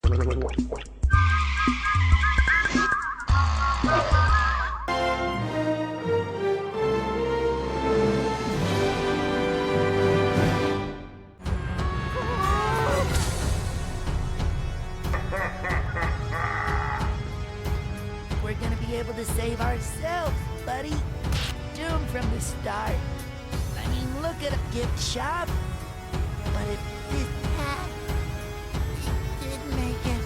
We're gonna be able to save ourselves, buddy. Doomed from the start. I mean, look at a gift shop. But if this hat did make it.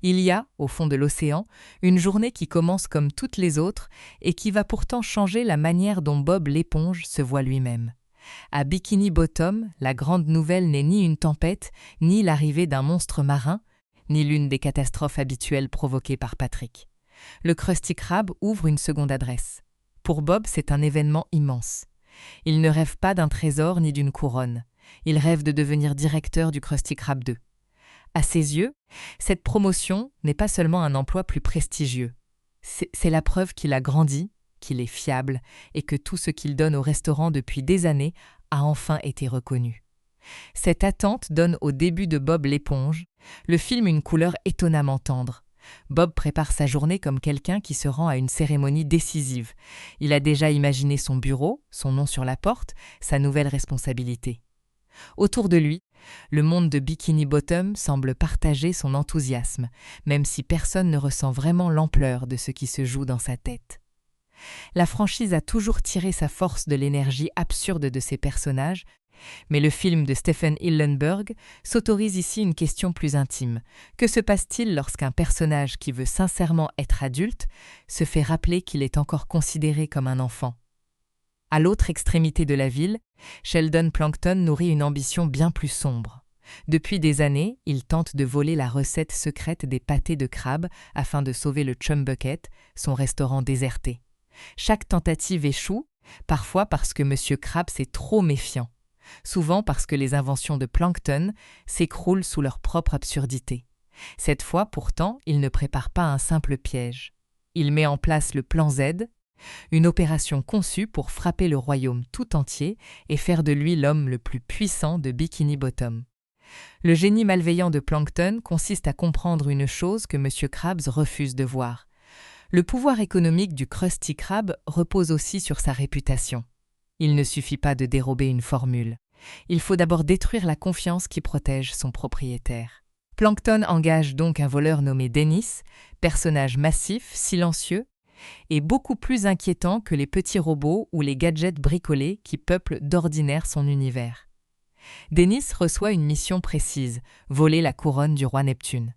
Il y a, au fond de l'océan, une journée qui commence comme toutes les autres et qui va pourtant changer la manière dont Bob l'éponge se voit lui-même. À Bikini Bottom, la grande nouvelle n'est ni une tempête, ni l'arrivée d'un monstre marin, ni l'une des catastrophes habituelles provoquées par Patrick. Le Krusty Krab ouvre une seconde adresse. Pour Bob, c'est un événement immense. Il ne rêve pas d'un trésor ni d'une couronne. Il rêve de devenir directeur du Krusty Krab 2. À ses yeux, cette promotion n'est pas seulement un emploi plus prestigieux. C'est la preuve qu'il a grandi, qu'il est fiable et que tout ce qu'il donne au restaurant depuis des années a enfin été reconnu. Cette attente donne au début de Bob l'éponge, le film une couleur étonnamment tendre. Bob prépare sa journée comme quelqu'un qui se rend à une cérémonie décisive. Il a déjà imaginé son bureau, son nom sur la porte, sa nouvelle responsabilité. Autour de lui, le monde de Bikini Bottom semble partager son enthousiasme, même si personne ne ressent vraiment l'ampleur de ce qui se joue dans sa tête. La franchise a toujours tiré sa force de l'énergie absurde de ses personnages, mais le film de Stephen Hillenburg s'autorise ici une question plus intime. Que se passe-t-il lorsqu'un personnage qui veut sincèrement être adulte se fait rappeler qu'il est encore considéré comme un enfant ? À l'autre extrémité de la ville, Sheldon Plankton nourrit une ambition bien plus sombre. Depuis des années, il tente de voler la recette secrète des pâtés de crabe afin de sauver le Chum Bucket, son restaurant déserté. Chaque tentative échoue, parfois parce que M. Krabs est trop méfiant, souvent parce que les inventions de Plankton s'écroulent sous leur propre absurdité. Cette fois, pourtant, il ne prépare pas un simple piège. Il met en place le plan Z, une opération conçue pour frapper le royaume tout entier et faire de lui l'homme le plus puissant de Bikini Bottom. Le génie malveillant de Plankton consiste à comprendre une chose que M. Krabs refuse de voir. Le pouvoir économique du Krusty Krab repose aussi sur sa réputation. Il ne suffit pas de dérober une formule. Il faut d'abord détruire la confiance qui protège son propriétaire. Plankton engage donc un voleur nommé Dennis, personnage massif, silencieux, et beaucoup plus inquiétant que les petits robots ou les gadgets bricolés qui peuplent d'ordinaire son univers. Dennis reçoit une mission précise, voler la couronne du roi Neptune.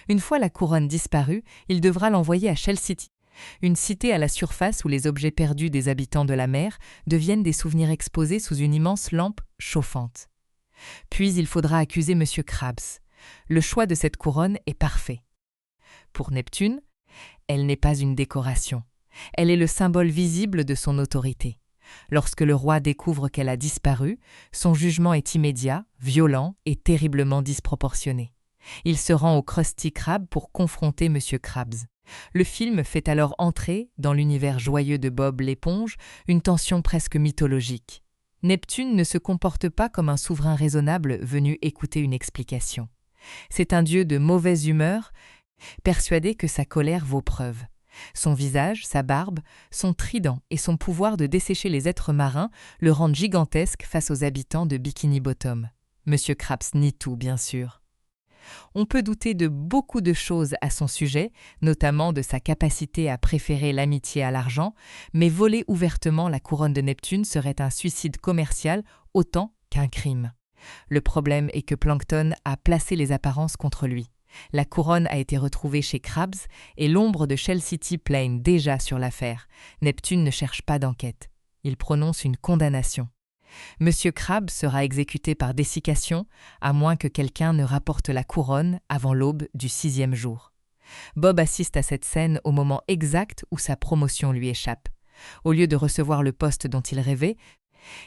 Une fois la couronne disparue, il devra l'envoyer à Shell City, une cité à la surface où les objets perdus des habitants de la mer deviennent des souvenirs exposés sous une immense lampe chauffante. Puis il faudra accuser M. Krabs. Le choix de cette couronne est parfait. Pour Neptune, elle n'est pas une décoration. Elle est le symbole visible de son autorité. Lorsque le roi découvre qu'elle a disparu, son jugement est immédiat, violent et terriblement disproportionné. Il se rend au Krusty Krab pour confronter M. Krabs. Le film fait alors entrer, dans l'univers joyeux de Bob l'éponge, une tension presque mythologique. Neptune ne se comporte pas comme un souverain raisonnable venu écouter une explication. C'est un dieu de mauvaise humeur, persuadé que sa colère vaut preuve. Son visage, sa barbe, son trident et son pouvoir de dessécher les êtres marins le rendent gigantesque face aux habitants de Bikini Bottom. M. Krabs nie tout, bien sûr. On peut douter de beaucoup de choses à son sujet, notamment de sa capacité à préférer l'amitié à l'argent, mais voler ouvertement la couronne de Neptune serait un suicide commercial autant qu'un crime. Le problème est que Plankton a placé les apparences contre lui. La couronne a été retrouvée chez Krabs et l'ombre de Shell City plane déjà sur l'affaire. Neptune ne cherche pas d'enquête. Il prononce une condamnation. Monsieur Krabs sera exécuté par dessiccation, à moins que quelqu'un ne rapporte la couronne avant l'aube du 6e jour. Bob assiste à cette scène au moment exact où sa promotion lui échappe. Au lieu de recevoir le poste dont il rêvait,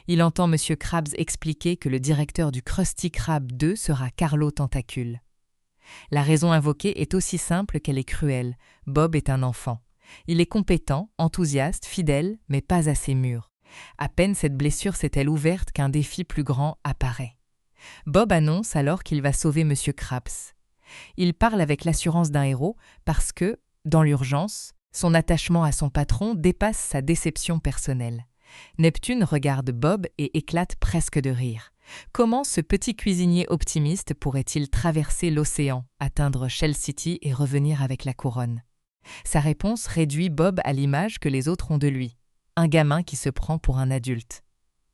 il entend Monsieur Krabs expliquer que le directeur du Krusty Krab 2 sera Carlo Tentacule. La raison invoquée est aussi simple qu'elle est cruelle. Bob est un enfant. Il est compétent, enthousiaste, fidèle, mais pas assez mûr. À peine cette blessure s'est-elle ouverte qu'un défi plus grand apparaît. Bob annonce alors qu'il va sauver M. Krabs. Il parle avec l'assurance d'un héros parce que, dans l'urgence, son attachement à son patron dépasse sa déception personnelle. Neptune regarde Bob et éclate presque de rire. Comment ce petit cuisinier optimiste pourrait-il traverser l'océan, atteindre Shell City et revenir avec la couronne ? Sa réponse réduit Bob à l'image que les autres ont de lui. Un gamin qui se prend pour un adulte.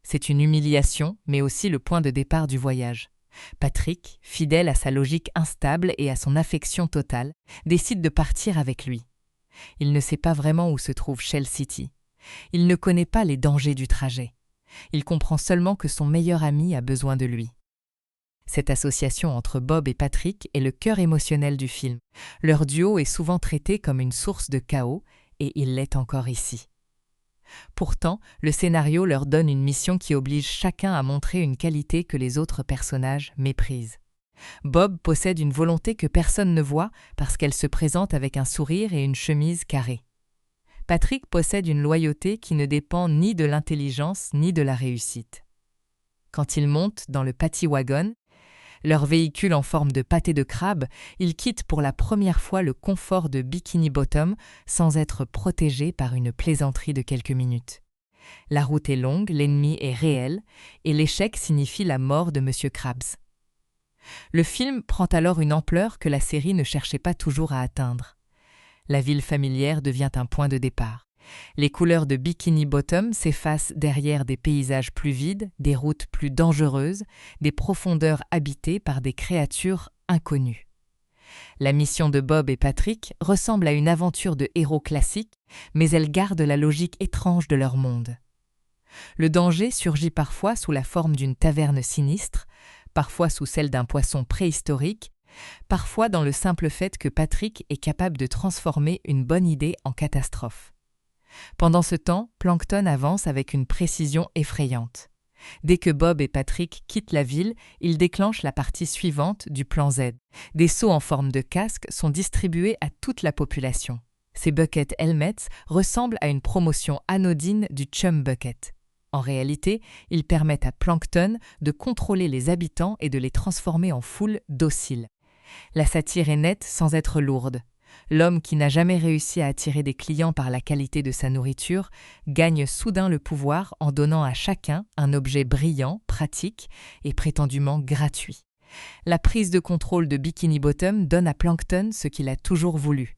C'est une humiliation, mais aussi le point de départ du voyage. Patrick, fidèle à sa logique instable et à son affection totale, décide de partir avec lui. Il ne sait pas vraiment où se trouve Shell City. Il ne connaît pas les dangers du trajet. Il comprend seulement que son meilleur ami a besoin de lui. Cette association entre Bob et Patrick est le cœur émotionnel du film. Leur duo est souvent traité comme une source de chaos, et il l'est encore ici. Pourtant, le scénario leur donne une mission qui oblige chacun à montrer une qualité que les autres personnages méprisent. Bob possède une volonté que personne ne voit parce qu'elle se présente avec un sourire et une chemise carrée. Patrick possède une loyauté qui ne dépend ni de l'intelligence ni de la réussite. Quand ils montent dans le Paddy Wagon, leur véhicule en forme de pâté de crabe, ils quittent pour la première fois le confort de Bikini Bottom sans être protégés par une plaisanterie de quelques minutes. La route est longue, l'ennemi est réel, et l'échec signifie la mort de Monsieur Krabs. Le film prend alors une ampleur que la série ne cherchait pas toujours à atteindre. La ville familière devient un point de départ. Les couleurs de Bikini Bottom s'effacent derrière des paysages plus vides, des routes plus dangereuses, des profondeurs habitées par des créatures inconnues. La mission de Bob et Patrick ressemble à une aventure de héros classique, mais elle garde la logique étrange de leur monde. Le danger surgit parfois sous la forme d'une taverne sinistre, parfois sous celle d'un poisson préhistorique, parfois dans le simple fait que Patrick est capable de transformer une bonne idée en catastrophe. Pendant ce temps, Plankton avance avec une précision effrayante. Dès que Bob et Patrick quittent la ville, ils déclenchent la partie suivante du plan Z. Des seaux en forme de casque sont distribués à toute la population. Ces bucket helmets ressemblent à une promotion anodine du Chum Bucket. En réalité, ils permettent à Plankton de contrôler les habitants et de les transformer en foule docile. La satire est nette sans être lourde. L'homme qui n'a jamais réussi à attirer des clients par la qualité de sa nourriture gagne soudain le pouvoir en donnant à chacun un objet brillant, pratique et prétendument gratuit. La prise de contrôle de Bikini Bottom donne à Plankton ce qu'il a toujours voulu.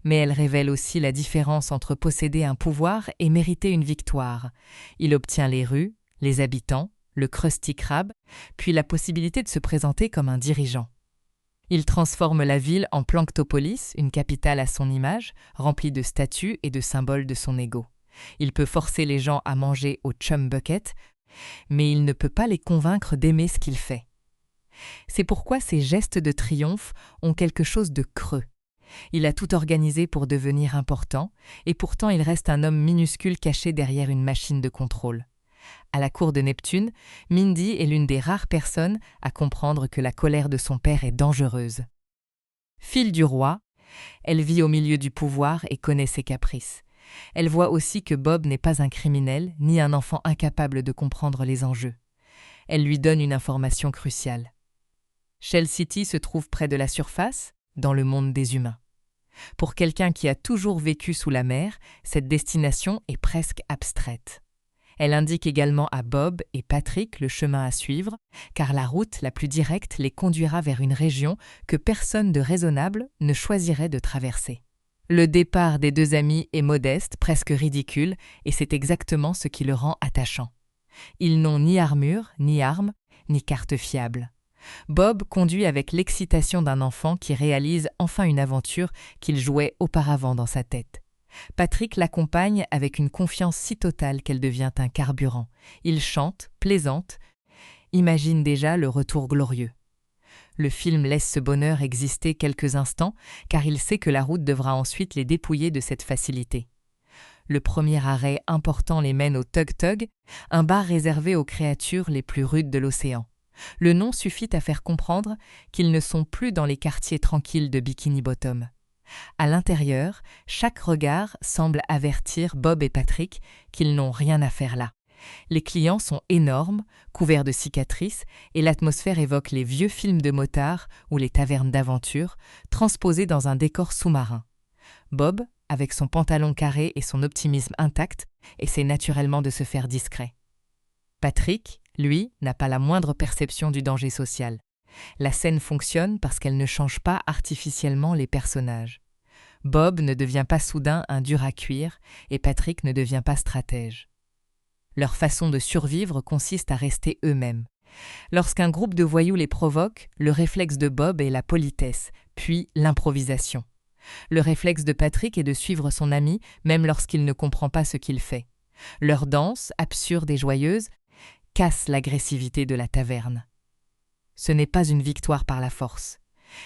Mais elle révèle aussi la différence entre posséder un pouvoir et mériter une victoire. Il obtient les rues, les habitants, le Krusty Krab, puis la possibilité de se présenter comme un dirigeant. Il transforme la ville en Planktopolis, une capitale à son image, remplie de statues et de symboles de son ego. Il peut forcer les gens à manger au Chum Bucket, mais il ne peut pas les convaincre d'aimer ce qu'il fait. C'est pourquoi ses gestes de triomphe ont quelque chose de creux. Il a tout organisé pour devenir important, et pourtant il reste un homme minuscule caché derrière une machine de contrôle. À la cour de Neptune, Mindy est l'une des rares personnes à comprendre que la colère de son père est dangereuse. Fille du roi, elle vit au milieu du pouvoir et connaît ses caprices. Elle voit aussi que Bob n'est pas un criminel ni un enfant incapable de comprendre les enjeux. Elle lui donne une information cruciale. Shell City se trouve près de la surface, dans le monde des humains. Pour quelqu'un qui a toujours vécu sous la mer, cette destination est presque abstraite. Elle indique également à Bob et Patrick le chemin à suivre, car la route la plus directe les conduira vers une région que personne de raisonnable ne choisirait de traverser. Le départ des deux amis est modeste, presque ridicule, et c'est exactement ce qui le rend attachant. Ils n'ont ni armure, ni armes, ni carte fiable. Bob conduit avec l'excitation d'un enfant qui réalise enfin une aventure qu'il jouait auparavant dans sa tête. Patrick l'accompagne avec une confiance si totale qu'elle devient un carburant. Il chante, plaisante, imagine déjà le retour glorieux. Le film laisse ce bonheur exister quelques instants, car il sait que la route devra ensuite les dépouiller de cette facilité. Le premier arrêt important les mène au Tug Tug, un bar réservé aux créatures les plus rudes de l'océan. Le nom suffit à faire comprendre qu'ils ne sont plus dans les quartiers tranquilles de Bikini Bottom. À l'intérieur, chaque regard semble avertir Bob et Patrick qu'ils n'ont rien à faire là. Les clients sont énormes, couverts de cicatrices, et l'atmosphère évoque les vieux films de motards ou les tavernes d'aventure, transposés dans un décor sous-marin. Bob, avec son pantalon carré et son optimisme intact, essaie naturellement de se faire discret. Patrick, lui, n'a pas la moindre perception du danger social. La scène fonctionne parce qu'elle ne change pas artificiellement les personnages. Bob ne devient pas soudain un dur à cuire et Patrick ne devient pas stratège. Leur façon de survivre consiste à rester eux-mêmes. Lorsqu'un groupe de voyous les provoque, le réflexe de Bob est la politesse, puis l'improvisation. Le réflexe de Patrick est de suivre son ami, même lorsqu'il ne comprend pas ce qu'il fait. Leur danse, absurde et joyeuse, casse l'agressivité de la taverne. Ce n'est pas une victoire par la force.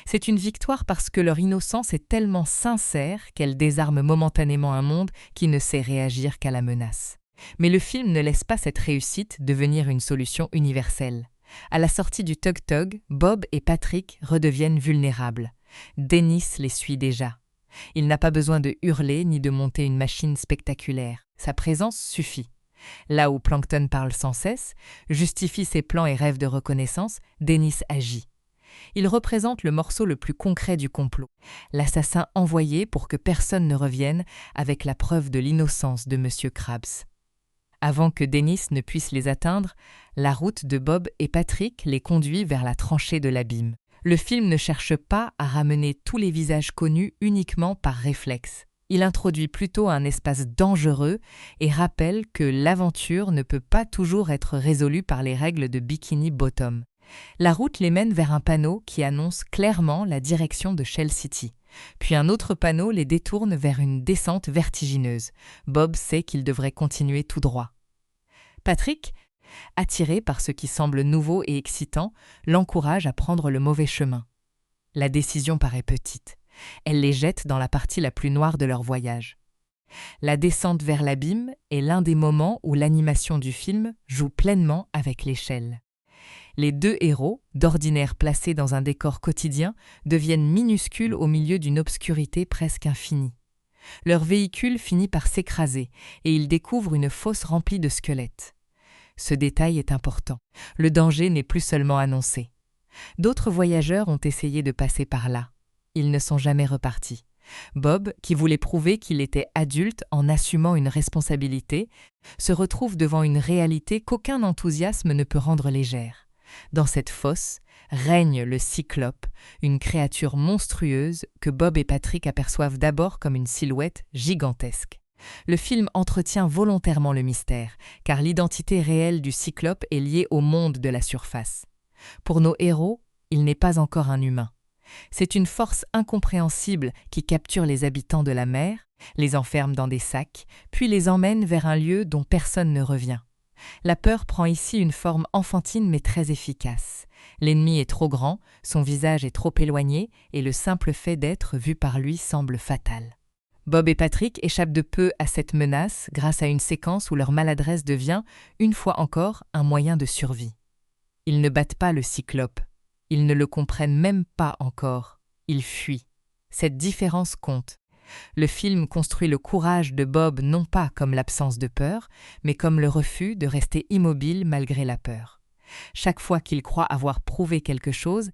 C'est une victoire parce que leur innocence est tellement sincère qu'elle désarme momentanément un monde qui ne sait réagir qu'à la menace. Mais le film ne laisse pas cette réussite devenir une solution universelle. À la sortie du Tug-Tug, Bob et Patrick redeviennent vulnérables. Dennis les suit déjà. Il n'a pas besoin de hurler ni de monter une machine spectaculaire. Sa présence suffit. Là où Plankton parle sans cesse, justifie ses plans et rêve de reconnaissance, Dennis agit. Il représente le morceau le plus concret du complot, l'assassin envoyé pour que personne ne revienne avec la preuve de l'innocence de M. Krabs. Avant que Dennis ne puisse les atteindre, la route de Bob et Patrick les conduit vers la tranchée de l'abîme. Le film ne cherche pas à ramener tous les visages connus uniquement par réflexe. Il introduit plutôt un espace dangereux et rappelle que l'aventure ne peut pas toujours être résolue par les règles de Bikini Bottom. La route les mène vers un panneau qui annonce clairement la direction de Shell City. Puis un autre panneau les détourne vers une descente vertigineuse. Bob sait qu'il devrait continuer tout droit. Patrick, attiré par ce qui semble nouveau et excitant, l'encourage à prendre le mauvais chemin. La décision paraît petite. Elle les jette dans la partie la plus noire de leur voyage. La descente vers l'abîme est l'un des moments où l'animation du film joue pleinement avec l'échelle. Les deux héros, d'ordinaire placés dans un décor quotidien, deviennent minuscules au milieu d'une obscurité presque infinie. Leur véhicule finit par s'écraser et ils découvrent une fosse remplie de squelettes. Ce détail est important. Le danger n'est plus seulement annoncé. D'autres voyageurs ont essayé de passer par là. Ils ne sont jamais repartis. Bob, qui voulait prouver qu'il était adulte en assumant une responsabilité, se retrouve devant une réalité qu'aucun enthousiasme ne peut rendre légère. Dans cette fosse règne le Cyclope, une créature monstrueuse que Bob et Patrick aperçoivent d'abord comme une silhouette gigantesque. Le film entretient volontairement le mystère, car l'identité réelle du Cyclope est liée au monde de la surface. Pour nos héros, il n'est pas encore un humain. C'est une force incompréhensible qui capture les habitants de la mer, les enferme dans des sacs, puis les emmène vers un lieu dont personne ne revient. La peur prend ici une forme enfantine mais très efficace. L'ennemi est trop grand, son visage est trop éloigné et le simple fait d'être vu par lui semble fatal. Bob et Patrick échappent de peu à cette menace grâce à une séquence où leur maladresse devient, une fois encore, un moyen de survie. Ils ne battent pas le Cyclope. Ils ne le comprennent même pas encore. Ils fuient. Cette différence compte. Le film construit le courage de Bob non pas comme l'absence de peur, mais comme le refus de rester immobile malgré la peur. Chaque fois qu'il croit avoir prouvé quelque chose,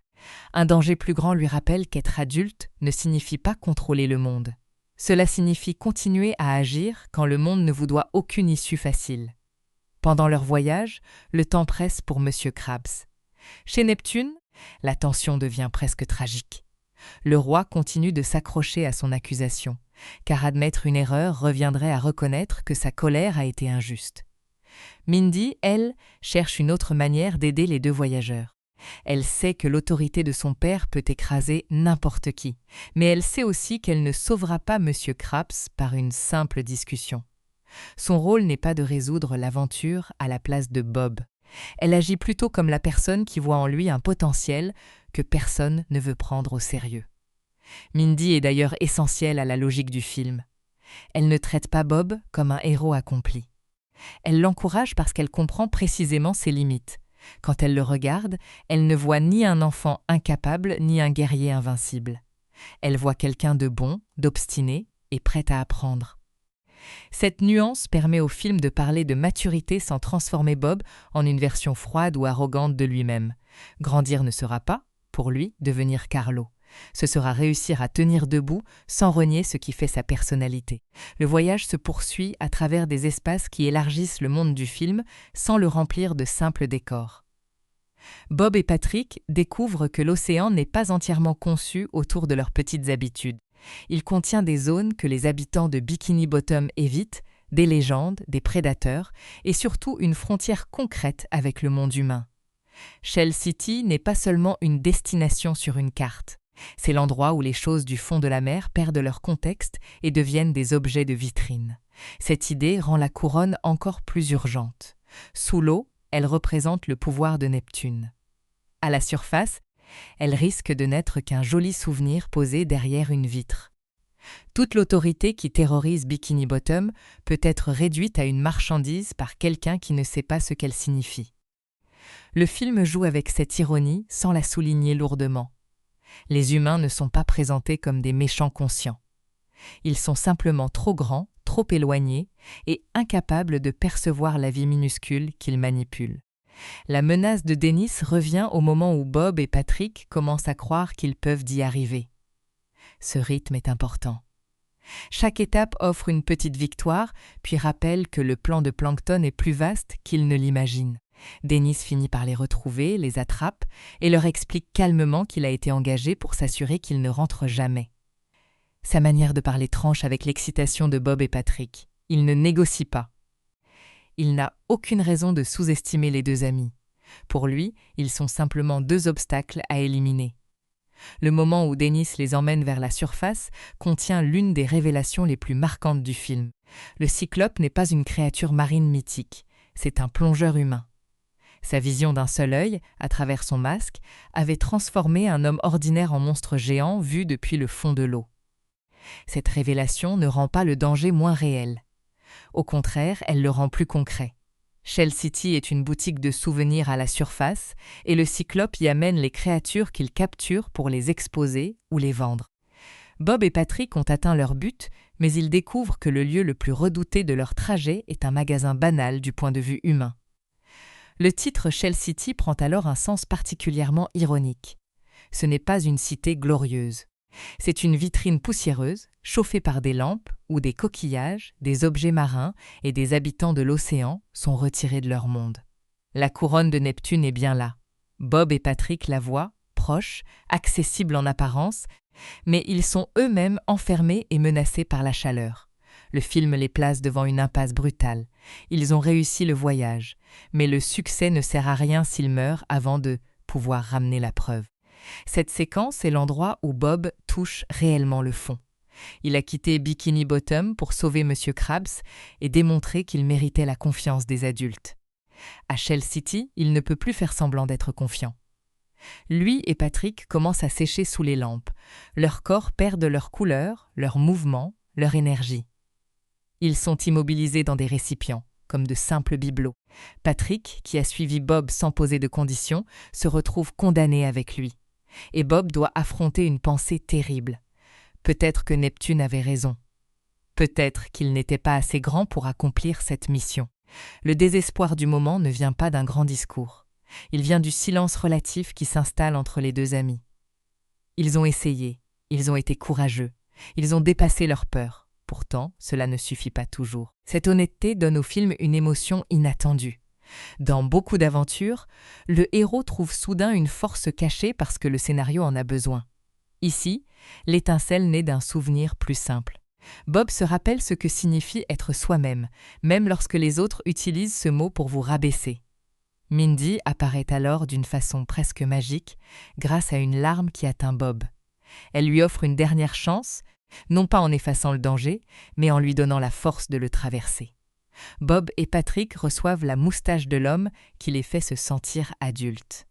un danger plus grand lui rappelle qu'être adulte ne signifie pas contrôler le monde. Cela signifie continuer à agir quand le monde ne vous doit aucune issue facile. Pendant leur voyage, le temps presse pour M. Krabs. Chez Neptune, la tension devient presque tragique. Le roi continue de s'accrocher à son accusation, car admettre une erreur reviendrait à reconnaître que sa colère a été injuste. Mindy, elle, cherche une autre manière d'aider les deux voyageurs. Elle sait que l'autorité de son père peut écraser n'importe qui, mais elle sait aussi qu'elle ne sauvera pas M. Krabs par une simple discussion. Son rôle n'est pas de résoudre l'aventure à la place de Bob. Elle agit plutôt comme la personne qui voit en lui un potentiel que personne ne veut prendre au sérieux. Mindy est d'ailleurs essentielle à la logique du film. Elle ne traite pas Bob comme un héros accompli. Elle l'encourage parce qu'elle comprend précisément ses limites. Quand elle le regarde, elle ne voit ni un enfant incapable ni un guerrier invincible. Elle voit quelqu'un de bon, d'obstiné et prêt à apprendre. Cette nuance permet au film de parler de maturité sans transformer Bob en une version froide ou arrogante de lui-même. Grandir ne sera pas, pour lui, devenir Carlo. Ce sera réussir à tenir debout sans renier ce qui fait sa personnalité. Le voyage se poursuit à travers des espaces qui élargissent le monde du film sans le remplir de simples décors. Bob et Patrick découvrent que l'océan n'est pas entièrement conçu autour de leurs petites habitudes. Il contient des zones que les habitants de Bikini Bottom évitent, des légendes, des prédateurs et surtout une frontière concrète avec le monde humain. Shell City n'est pas seulement une destination sur une carte. C'est l'endroit où les choses du fond de la mer perdent leur contexte et deviennent des objets de vitrine. Cette idée rend la couronne encore plus urgente. Sous l'eau, elle représente le pouvoir de Neptune. À la surface, elle risque de n'être qu'un joli souvenir posé derrière une vitre. Toute l'autorité qui terrorise Bikini Bottom peut être réduite à une marchandise par quelqu'un qui ne sait pas ce qu'elle signifie. Le film joue avec cette ironie sans la souligner lourdement. Les humains ne sont pas présentés comme des méchants conscients. Ils sont simplement trop grands, trop éloignés et incapables de percevoir la vie minuscule qu'ils manipulent. La menace de Dennis revient au moment où Bob et Patrick commencent à croire qu'ils peuvent y arriver. Ce rythme est important. Chaque étape offre une petite victoire, puis rappelle que le plan de Plankton est plus vaste qu'ils ne l'imaginent. Dennis finit par les retrouver, les attrape et leur explique calmement qu'il a été engagé pour s'assurer qu'ils ne rentrent jamais. Sa manière de parler tranche avec l'excitation de Bob et Patrick. Il ne négocie pas. Il n'a aucune raison de sous-estimer les deux amis. Pour lui, ils sont simplement deux obstacles à éliminer. Le moment où Dennis les emmène vers la surface contient l'une des révélations les plus marquantes du film. Le Cyclope n'est pas une créature marine mythique, c'est un plongeur humain. Sa vision d'un seul œil, à travers son masque, avait transformé un homme ordinaire en monstre géant vu depuis le fond de l'eau. Cette révélation ne rend pas le danger moins réel. Au contraire, elle le rend plus concret. Shell City est une boutique de souvenirs à la surface et le Cyclope y amène les créatures qu'il capture pour les exposer ou les vendre. Bob et Patrick ont atteint leur but, mais ils découvrent que le lieu le plus redouté de leur trajet est un magasin banal du point de vue humain. Le titre Shell City prend alors un sens particulièrement ironique. Ce n'est pas une cité glorieuse. C'est une vitrine poussiéreuse, chauffée par des lampes, où des coquillages, des objets marins et des habitants de l'océan sont retirés de leur monde. La couronne de Neptune est bien là. Bob et Patrick la voient, proche, accessible en apparence, mais ils sont eux-mêmes enfermés et menacés par la chaleur. Le film les place devant une impasse brutale. Ils ont réussi le voyage, mais le succès ne sert à rien s'ils meurent avant de pouvoir ramener la preuve. Cette séquence est l'endroit où Bob touche réellement le fond. Il a quitté Bikini Bottom pour sauver Monsieur Krabs et démontrer qu'il méritait la confiance des adultes. À Shell City, il ne peut plus faire semblant d'être confiant. Lui et Patrick commencent à sécher sous les lampes. Leurs corps perdent leur couleur, leur mouvement, leur énergie. Ils sont immobilisés dans des récipients, comme de simples bibelots. Patrick, qui a suivi Bob sans poser de conditions, se retrouve condamné avec lui. Et Bob doit affronter une pensée terrible. Peut-être que Neptune avait raison. Peut-être qu'il n'était pas assez grand pour accomplir cette mission. Le désespoir du moment ne vient pas d'un grand discours. Il vient du silence relatif qui s'installe entre les deux amis. Ils ont essayé, ils ont été courageux, ils ont dépassé leur peur. Pourtant, cela ne suffit pas toujours. Cette honnêteté donne au film une émotion inattendue. Dans beaucoup d'aventures, le héros trouve soudain une force cachée parce que le scénario en a besoin. Ici, l'étincelle naît d'un souvenir plus simple. Bob se rappelle ce que signifie être soi-même, même lorsque les autres utilisent ce mot pour vous rabaisser. Mindy apparaît alors d'une façon presque magique, grâce à une larme qui atteint Bob. Elle lui offre une dernière chance, non pas en effaçant le danger, mais en lui donnant la force de le traverser. Bob et Patrick reçoivent la moustache de l'homme qui les fait se sentir adultes.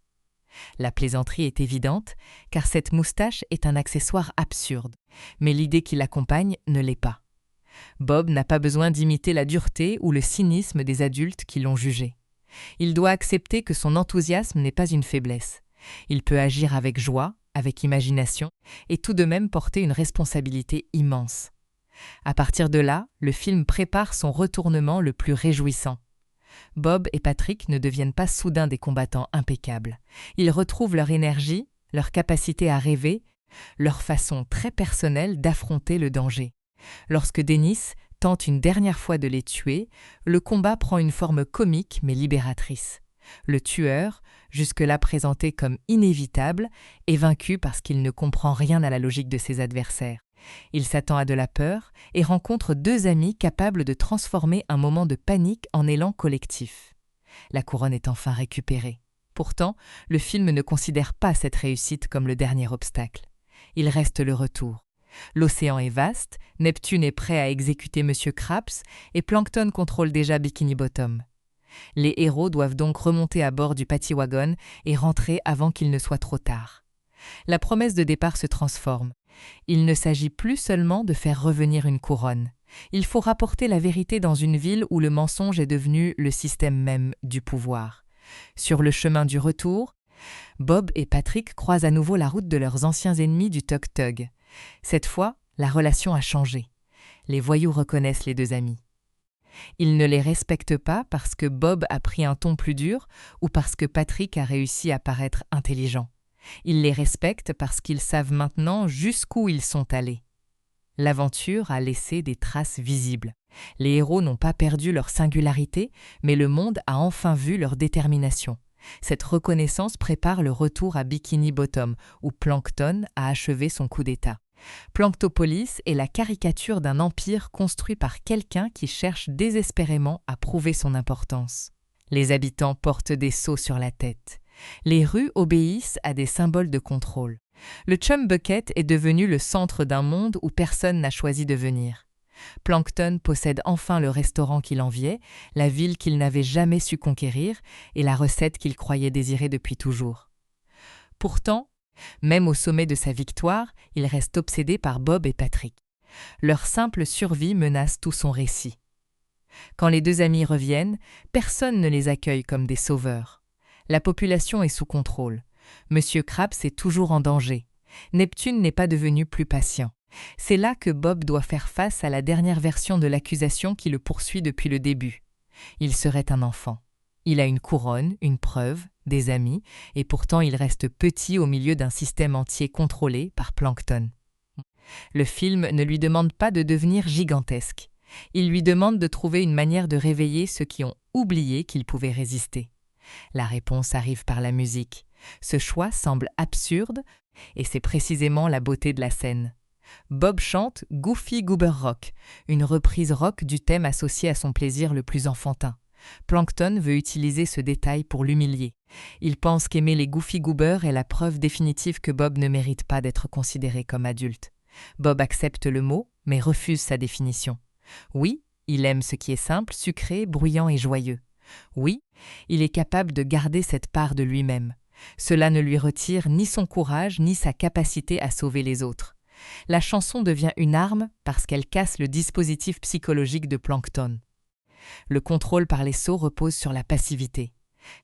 La plaisanterie est évidente, car cette moustache est un accessoire absurde, mais l'idée qui l'accompagne ne l'est pas. Bob n'a pas besoin d'imiter la dureté ou le cynisme des adultes qui l'ont jugé. Il doit accepter que son enthousiasme n'est pas une faiblesse. Il peut agir avec joie, avec imagination, et tout de même porter une responsabilité immense. À partir de là, le film prépare son retournement le plus réjouissant. Bob et Patrick ne deviennent pas soudain des combattants impeccables. Ils retrouvent leur énergie, leur capacité à rêver, leur façon très personnelle d'affronter le danger. Lorsque Dennis tente une dernière fois de les tuer, le combat prend une forme comique mais libératrice. Le tueur, jusque-là présenté comme inévitable, est vaincu parce qu'il ne comprend rien à la logique de ses adversaires. Il s'attend à de la peur et rencontre deux amis capables de transformer un moment de panique en élan collectif. La couronne est enfin récupérée. Pourtant, le film ne considère pas cette réussite comme le dernier obstacle. Il reste le retour. L'océan est vaste, Neptune est prêt à exécuter Monsieur Krabs et Plankton contrôle déjà Bikini Bottom. Les héros doivent donc remonter à bord du Pattywagon et rentrer avant qu'il ne soit trop tard. La promesse de départ se transforme. Il ne s'agit plus seulement de faire revenir une couronne. Il faut rapporter la vérité dans une ville où le mensonge est devenu le système même du pouvoir. Sur le chemin du retour, Bob et Patrick croisent à nouveau la route de leurs anciens ennemis du Tug Tug. Cette fois, la relation a changé. Les voyous reconnaissent les deux amis. Ils ne les respectent pas parce que Bob a pris un ton plus dur ou parce que Patrick a réussi à paraître intelligent. Ils les respectent parce qu'ils savent maintenant jusqu'où ils sont allés. L'aventure a laissé des traces visibles. Les héros n'ont pas perdu leur singularité, mais le monde a enfin vu leur détermination. Cette reconnaissance prépare le retour à Bikini Bottom, où Plankton a achevé son coup d'État. Planktopolis est la caricature d'un empire construit par quelqu'un qui cherche désespérément à prouver son importance. Les habitants portent des sceaux sur la tête. Les rues obéissent à des symboles de contrôle. Le Chum Bucket est devenu le centre d'un monde où personne n'a choisi de venir. Plankton possède enfin le restaurant qu'il enviait, la ville qu'il n'avait jamais su conquérir et la recette qu'il croyait désirer depuis toujours. Pourtant, même au sommet de sa victoire, il reste obsédé par Bob et Patrick. Leur simple survie menace tout son récit. Quand les deux amis reviennent, personne ne les accueille comme des sauveurs. La population est sous contrôle. Monsieur Krabs est toujours en danger. Neptune n'est pas devenu plus patient. C'est là que Bob doit faire face à la dernière version de l'accusation qui le poursuit depuis le début. Il serait un enfant. Il a une couronne, une preuve, des amis, et pourtant il reste petit au milieu d'un système entier contrôlé par Plankton. Le film ne lui demande pas de devenir gigantesque. Il lui demande de trouver une manière de réveiller ceux qui ont oublié qu'ils pouvaient résister. La réponse arrive par la musique. Ce choix semble absurde, et c'est précisément la beauté de la scène. Bob chante Goofy Goober Rock, une reprise rock du thème associé à son plaisir le plus enfantin. Plankton veut utiliser ce détail pour l'humilier. Il pense qu'aimer les Goofy Goobers est la preuve définitive que Bob ne mérite pas d'être considéré comme adulte. Bob accepte le mot, mais refuse sa définition. Oui, il aime ce qui est simple, sucré, bruyant et joyeux. Oui, il est capable de garder cette part de lui-même. Cela ne lui retire ni son courage ni sa capacité à sauver les autres. La chanson devient une arme parce qu'elle casse le dispositif psychologique de Plankton. Le contrôle par les sceaux repose sur la passivité.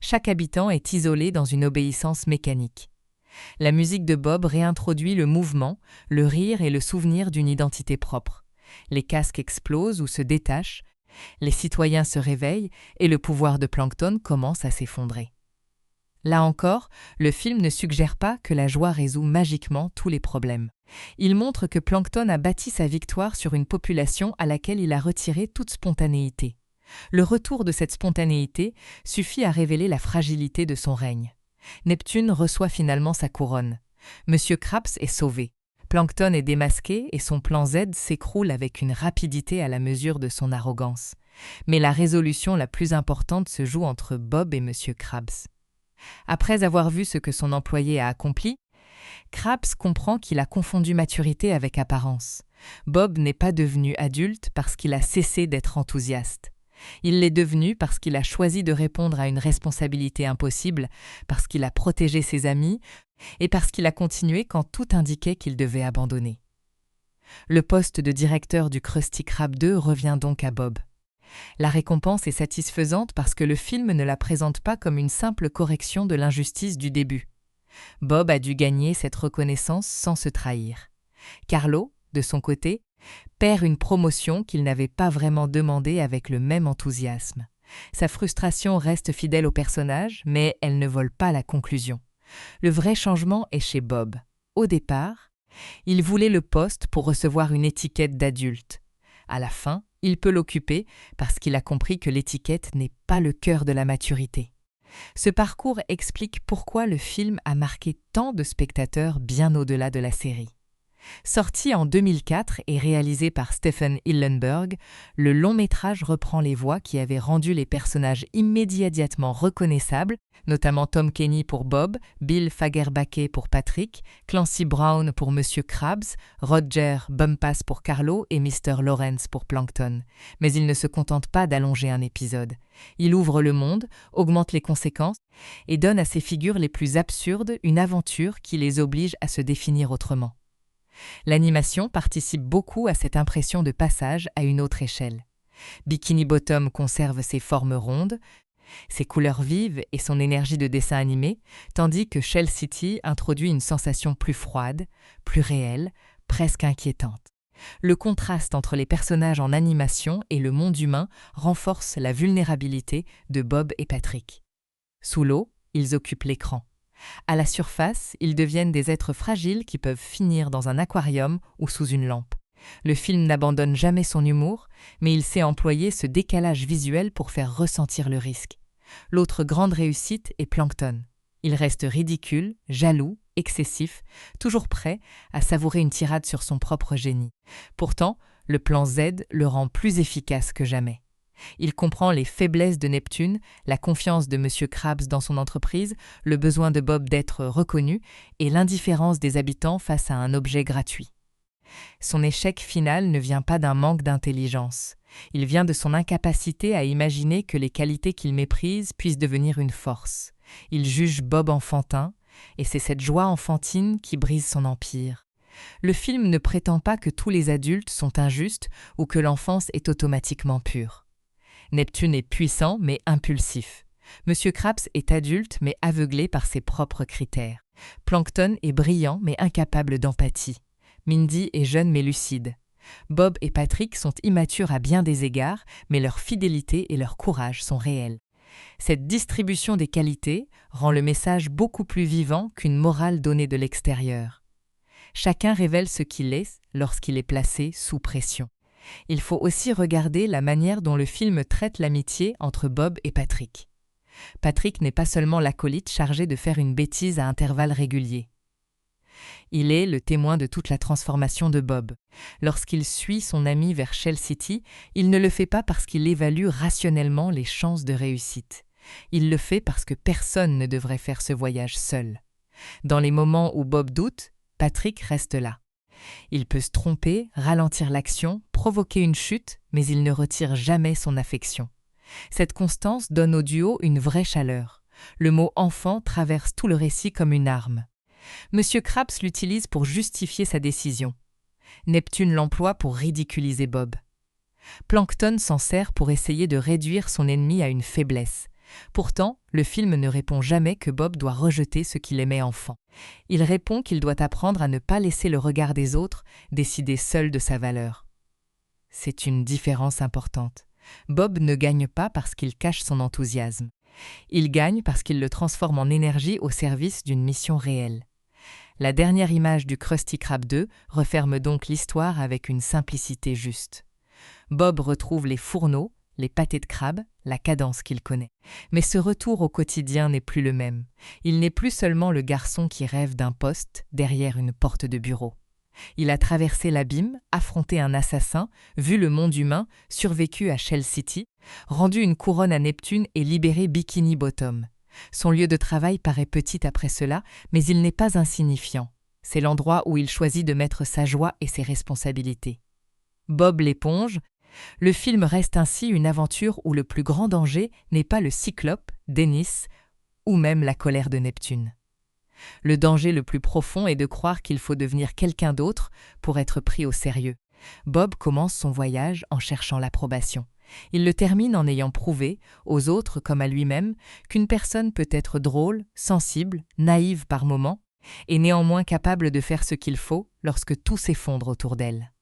Chaque habitant est isolé dans une obéissance mécanique. La musique de Bob réintroduit le mouvement, le rire et le souvenir d'une identité propre. Les casques explosent ou se détachent, les citoyens se réveillent et le pouvoir de Plankton commence à s'effondrer. Là encore, le film ne suggère pas que la joie résout magiquement tous les problèmes. Il montre que Plankton a bâti sa victoire sur une population à laquelle il a retiré toute spontanéité. Le retour de cette spontanéité suffit à révéler la fragilité de son règne. Neptune reçoit finalement sa couronne. Monsieur Krabs est sauvé. Plankton est démasqué et son plan Z s'écroule avec une rapidité à la mesure de son arrogance. Mais la résolution la plus importante se joue entre Bob et Monsieur Krabs. Après avoir vu ce que son employé a accompli, Krabs comprend qu'il a confondu maturité avec apparence. Bob n'est pas devenu adulte parce qu'il a cessé d'être enthousiaste. Il l'est devenu parce qu'il a choisi de répondre à une responsabilité impossible, parce qu'il a protégé ses amis et parce qu'il a continué quand tout indiquait qu'il devait abandonner. Le poste de directeur du Krusty Krab 2 revient donc à Bob. La récompense est satisfaisante parce que le film ne la présente pas comme une simple correction de l'injustice du début. Bob a dû gagner cette reconnaissance sans se trahir. Carlo, de son côté, perd une promotion qu'il n'avait pas vraiment demandée avec le même enthousiasme. Sa frustration reste fidèle au personnage, mais elle ne vole pas la conclusion. Le vrai changement est chez Bob. Au départ, il voulait le poste pour recevoir une étiquette d'adulte. À la fin, il peut l'occuper parce qu'il a compris que l'étiquette n'est pas le cœur de la maturité. Ce parcours explique pourquoi le film a marqué tant de spectateurs bien au-delà de la série. Sorti en 2004 et réalisé par Stephen Hillenburg, le long-métrage reprend les voix qui avaient rendu les personnages immédiatement reconnaissables, notamment Tom Kenny pour Bob, Bill Fagerbakke pour Patrick, Clancy Brown pour Monsieur Krabs, Roger Bumpass pour Carlo et Mr. Lawrence pour Plankton. Mais il ne se contente pas d'allonger un épisode. Il ouvre le monde, augmente les conséquences et donne à ses figures les plus absurdes une aventure qui les oblige à se définir autrement. L'animation participe beaucoup à cette impression de passage à une autre échelle. Bikini Bottom conserve ses formes rondes, ses couleurs vives et son énergie de dessin animé, tandis que Shell City introduit une sensation plus froide, plus réelle, presque inquiétante. Le contraste entre les personnages en animation et le monde humain renforce la vulnérabilité de Bob et Patrick. Sous l'eau, ils occupent l'écran. À la surface, ils deviennent des êtres fragiles qui peuvent finir dans un aquarium ou sous une lampe. Le film n'abandonne jamais son humour, mais il sait employer ce décalage visuel pour faire ressentir le risque. L'autre grande réussite est Plankton. Il reste ridicule, jaloux, excessif, toujours prêt à savourer une tirade sur son propre génie. Pourtant, le plan Z le rend plus efficace que jamais. Il comprend les faiblesses de Neptune, la confiance de Monsieur Krabs dans son entreprise, le besoin de Bob d'être reconnu et l'indifférence des habitants face à un objet gratuit. Son échec final ne vient pas d'un manque d'intelligence. Il vient de son incapacité à imaginer que les qualités qu'il méprise puissent devenir une force. Il juge Bob enfantin, et c'est cette joie enfantine qui brise son empire. Le film ne prétend pas que tous les adultes sont injustes ou que l'enfance est automatiquement pure. Neptune est puissant mais impulsif. Monsieur Krabs est adulte mais aveuglé par ses propres critères. Plankton est brillant mais incapable d'empathie. Mindy est jeune mais lucide. Bob et Patrick sont immatures à bien des égards, mais leur fidélité et leur courage sont réels. Cette distribution des qualités rend le message beaucoup plus vivant qu'une morale donnée de l'extérieur. Chacun révèle ce qu'il est lorsqu'il est placé sous pression. Il faut aussi regarder la manière dont le film traite l'amitié entre Bob et Patrick. Patrick n'est pas seulement l'acolyte chargé de faire une bêtise à intervalles réguliers. Il est le témoin de toute la transformation de Bob. Lorsqu'il suit son ami vers Shell City, il ne le fait pas parce qu'il évalue rationnellement les chances de réussite. Il le fait parce que personne ne devrait faire ce voyage seul. Dans les moments où Bob doute, Patrick reste là. Il peut se tromper, ralentir l'action, provoquer une chute, mais il ne retire jamais son affection. Cette constance donne au duo une vraie chaleur. Le mot « enfant » traverse tout le récit comme une arme. Monsieur Krabs l'utilise pour justifier sa décision. Neptune l'emploie pour ridiculiser Bob. Plankton s'en sert pour essayer de réduire son ennemi à une faiblesse. Pourtant, le film ne répond jamais que Bob doit rejeter ce qu'il aimait enfant. Il répond qu'il doit apprendre à ne pas laisser le regard des autres décider seul de sa valeur. C'est une différence importante. Bob ne gagne pas parce qu'il cache son enthousiasme. Il gagne parce qu'il le transforme en énergie au service d'une mission réelle. La dernière image du Krusty Krab 2 referme donc l'histoire avec une simplicité juste. Bob retrouve les fourneaux, les pâtés de crabe, la cadence qu'il connaît. Mais ce retour au quotidien n'est plus le même. Il n'est plus seulement le garçon qui rêve d'un poste derrière une porte de bureau. Il a traversé l'abîme, affronté un assassin, vu le monde humain, survécu à Shell City, rendu une couronne à Neptune et libéré Bikini Bottom. Son lieu de travail paraît petit après cela, mais il n'est pas insignifiant. C'est l'endroit où il choisit de mettre sa joie et ses responsabilités. Bob l'éponge. Le film reste ainsi une aventure où le plus grand danger n'est pas le cyclope, Dennis, ou même la colère de Neptune. Le danger le plus profond est de croire qu'il faut devenir quelqu'un d'autre pour être pris au sérieux. Bob commence son voyage en cherchant l'approbation. Il le termine en ayant prouvé, aux autres comme à lui-même, qu'une personne peut être drôle, sensible, naïve par moments, et néanmoins capable de faire ce qu'il faut lorsque tout s'effondre autour d'elle.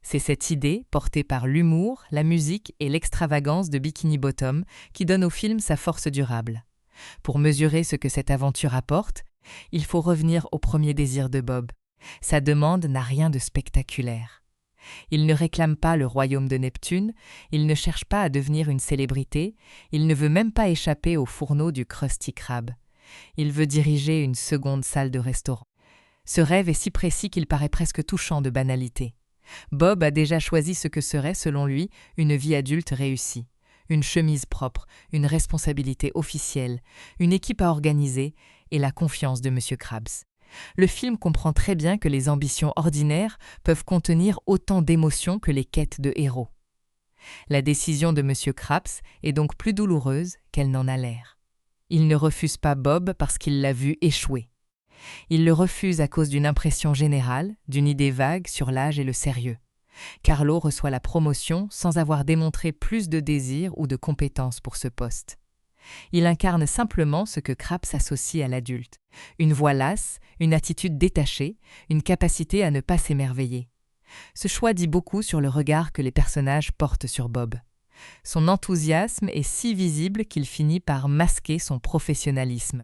C'est cette idée, portée par l'humour, la musique et l'extravagance de Bikini Bottom, qui donne au film sa force durable. Pour mesurer ce que cette aventure apporte, il faut revenir au premier désir de Bob. Sa demande n'a rien de spectaculaire. Il ne réclame pas le royaume de Neptune, il ne cherche pas à devenir une célébrité, il ne veut même pas échapper au fourneau du Krusty Krab. Il veut diriger une seconde salle de restaurant. Ce rêve est si précis qu'il paraît presque touchant de banalité. Bob a déjà choisi ce que serait, selon lui, une vie adulte réussie. Une chemise propre, une responsabilité officielle, une équipe à organiser et la confiance de M. Krabs. Le film comprend très bien que les ambitions ordinaires peuvent contenir autant d'émotions que les quêtes de héros. La décision de M. Krabs est donc plus douloureuse qu'elle n'en a l'air. Il ne refuse pas Bob parce qu'il l'a vu échouer. Il le refuse à cause d'une impression générale, d'une idée vague sur l'âge et le sérieux. Carlo reçoit la promotion sans avoir démontré plus de désir ou de compétences pour ce poste. Il incarne simplement ce que Krabs associe à l'adulte. Une voix lasse, une attitude détachée, une capacité à ne pas s'émerveiller. Ce choix dit beaucoup sur le regard que les personnages portent sur Bob. Son enthousiasme est si visible qu'il finit par masquer son professionnalisme.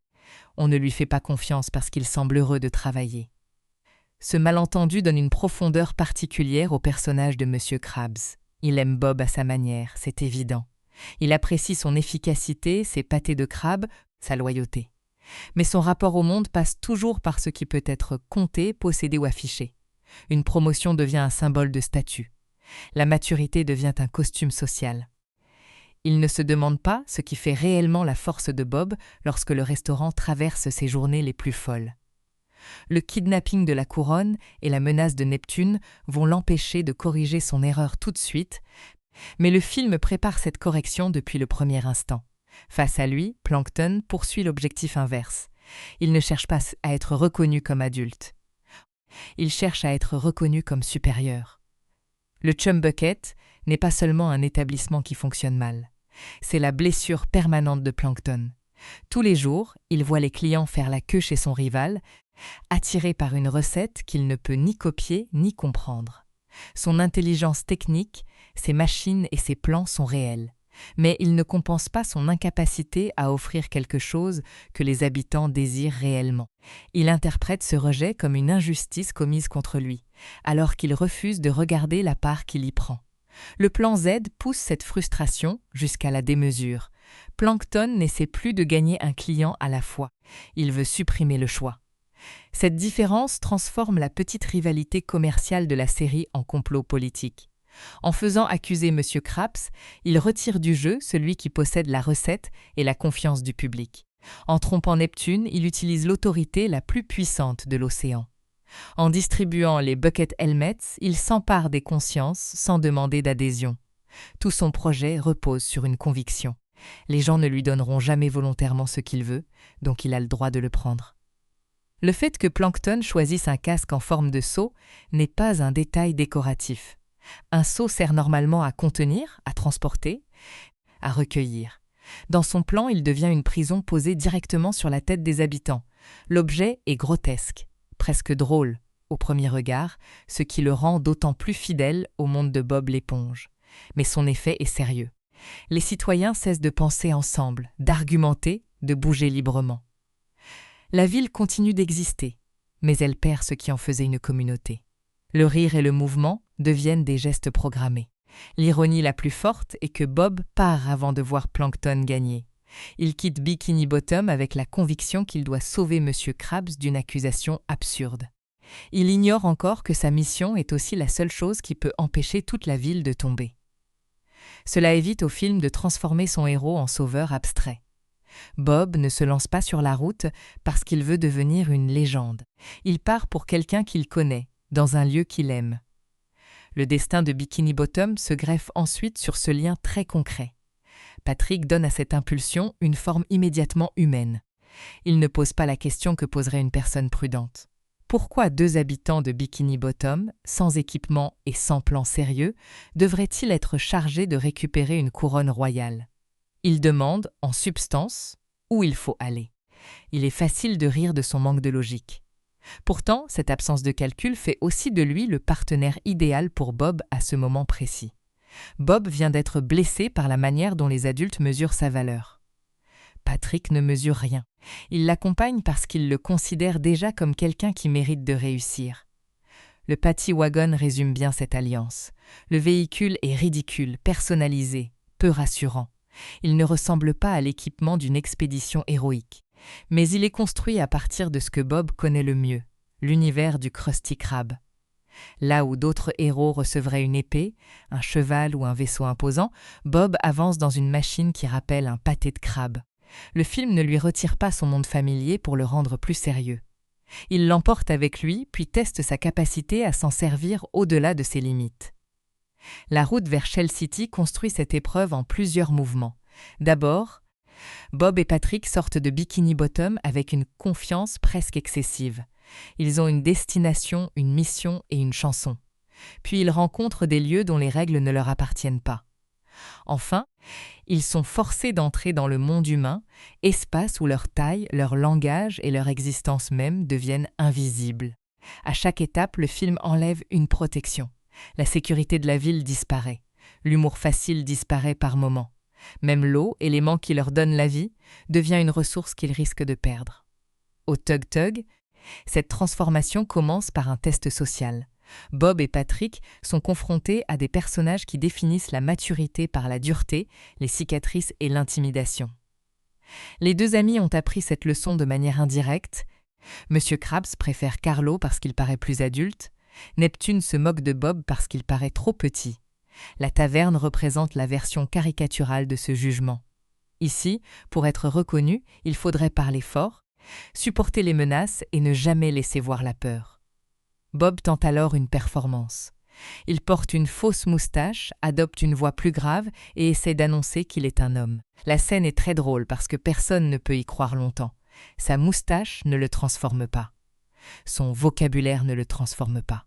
On ne lui fait pas confiance parce qu'il semble heureux de travailler. Ce malentendu donne une profondeur particulière au personnage de M. Krabs. Il aime Bob à sa manière, c'est évident. Il apprécie son efficacité, ses pâtés de crabe, sa loyauté. Mais son rapport au monde passe toujours par ce qui peut être compté, possédé ou affiché. Une promotion devient un symbole de statut. La maturité devient un costume social. Il ne se demande pas ce qui fait réellement la force de Bob lorsque le restaurant traverse ses journées les plus folles. Le kidnapping de la couronne et la menace de Neptune vont l'empêcher de corriger son erreur tout de suite, mais le film prépare cette correction depuis le premier instant. Face à lui, Plankton poursuit l'objectif inverse. Il ne cherche pas à être reconnu comme adulte. Il cherche à être reconnu comme supérieur. Le Chum Bucket n'est pas seulement un établissement qui fonctionne mal. C'est la blessure permanente de Plankton. Tous les jours, il voit les clients faire la queue chez son rival, attiré par une recette qu'il ne peut ni copier ni comprendre. Son intelligence technique, ses machines et ses plans sont réels, mais il ne compense pas son incapacité à offrir quelque chose que les habitants désirent réellement. Il interprète ce rejet comme une injustice commise contre lui, alors qu'il refuse de regarder la part qu'il y prend. Le plan Z pousse cette frustration jusqu'à la démesure. Plankton n'essaie plus de gagner un client à la fois. Il veut supprimer le choix. Cette différence transforme la petite rivalité commerciale de la série en complot politique. En faisant accuser M. Krabs, il retire du jeu celui qui possède la recette et la confiance du public. En trompant Neptune, il utilise l'autorité la plus puissante de l'océan. En distribuant les bucket helmets, il s'empare des consciences sans demander d'adhésion. Tout son projet repose sur une conviction. Les gens ne lui donneront jamais volontairement ce qu'il veut, donc il a le droit de le prendre. Le fait que Plankton choisisse un casque en forme de seau n'est pas un détail décoratif. Un seau sert normalement à contenir, à transporter, à recueillir. Dans son plan, il devient une prison posée directement sur la tête des habitants. L'objet est grotesque, presque drôle, au premier regard, ce qui le rend d'autant plus fidèle au monde de Bob l'éponge. Mais son effet est sérieux. Les citoyens cessent de penser ensemble, d'argumenter, de bouger librement. La ville continue d'exister, mais elle perd ce qui en faisait une communauté. Le rire et le mouvement deviennent des gestes programmés. L'ironie la plus forte est que Bob part avant de voir Plankton gagner. Il quitte Bikini Bottom avec la conviction qu'il doit sauver M. Krabs d'une accusation absurde. Il ignore encore que sa mission est aussi la seule chose qui peut empêcher toute la ville de tomber. Cela évite au film de transformer son héros en sauveur abstrait. Bob ne se lance pas sur la route parce qu'il veut devenir une légende. Il part pour quelqu'un qu'il connaît, dans un lieu qu'il aime. Le destin de Bikini Bottom se greffe ensuite sur ce lien très concret. Patrick donne à cette impulsion une forme immédiatement humaine. Il ne pose pas la question que poserait une personne prudente. Pourquoi 2 habitants de Bikini Bottom, sans équipement et sans plan sérieux, devraient-ils être chargés de récupérer une couronne royale ? Il demande, en substance, où il faut aller. Il est facile de rire de son manque de logique. Pourtant, cette absence de calcul fait aussi de lui le partenaire idéal pour Bob à ce moment précis. Bob vient d'être blessé par la manière dont les adultes mesurent sa valeur. Patrick ne mesure rien. Il l'accompagne parce qu'il le considère déjà comme quelqu'un qui mérite de réussir. Le Paddy Wagon résume bien cette alliance. Le véhicule est ridicule, personnalisé, peu rassurant. Il ne ressemble pas à l'équipement d'une expédition héroïque. Mais il est construit à partir de ce que Bob connaît le mieux, l'univers du Krusty Krab. Là où d'autres héros recevraient une épée, un cheval ou un vaisseau imposant, Bob avance dans une machine qui rappelle un pâté de crabe. Le film ne lui retire pas son monde familier pour le rendre plus sérieux. Il l'emporte avec lui, puis teste sa capacité à s'en servir au-delà de ses limites. La route vers Shell City construit cette épreuve en plusieurs mouvements. D'abord, Bob et Patrick sortent de Bikini Bottom avec une confiance presque excessive. Ils ont une destination, une mission et une chanson. Puis ils rencontrent des lieux dont les règles ne leur appartiennent pas. Enfin, ils sont forcés d'entrer dans le monde humain, espace où leur taille, leur langage et leur existence même deviennent invisibles. À chaque étape, le film enlève une protection. La sécurité de la ville disparaît. L'humour facile disparaît par moments. Même l'eau, élément qui leur donne la vie, devient une ressource qu'ils risquent de perdre. Au Tug Tug, cette transformation commence par un test social. Bob et Patrick sont confrontés à des personnages qui définissent la maturité par la dureté, les cicatrices et l'intimidation. Les deux amis ont appris cette leçon de manière indirecte. Monsieur Krabs préfère Carlo parce qu'il paraît plus adulte. Neptune se moque de Bob parce qu'il paraît trop petit. La taverne représente la version caricaturale de ce jugement. Ici, pour être reconnu, il faudrait parler fort, supporter les menaces et ne jamais laisser voir la peur. Bob tente alors une performance. Il porte une fausse moustache, adopte une voix plus grave et essaie d'annoncer qu'il est un homme. La scène est très drôle parce que personne ne peut y croire longtemps. Sa moustache ne le transforme pas. Son vocabulaire ne le transforme pas.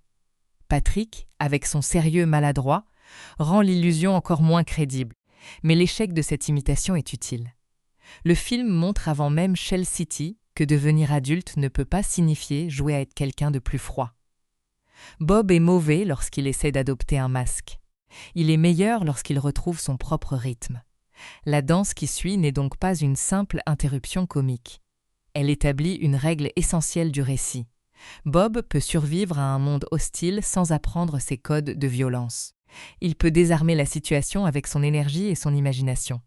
Patrick, avec son sérieux maladroit, rend l'illusion encore moins crédible. Mais l'échec de cette imitation est utile. Le film montre avant même Shell City que devenir adulte ne peut pas signifier jouer à être quelqu'un de plus froid. Bob est mauvais lorsqu'il essaie d'adopter un masque. Il est meilleur lorsqu'il retrouve son propre rythme. La danse qui suit n'est donc pas une simple interruption comique. Elle établit une règle essentielle du récit. Bob peut survivre à un monde hostile sans apprendre ses codes de violence. Il peut désarmer la situation avec son énergie et son imagination.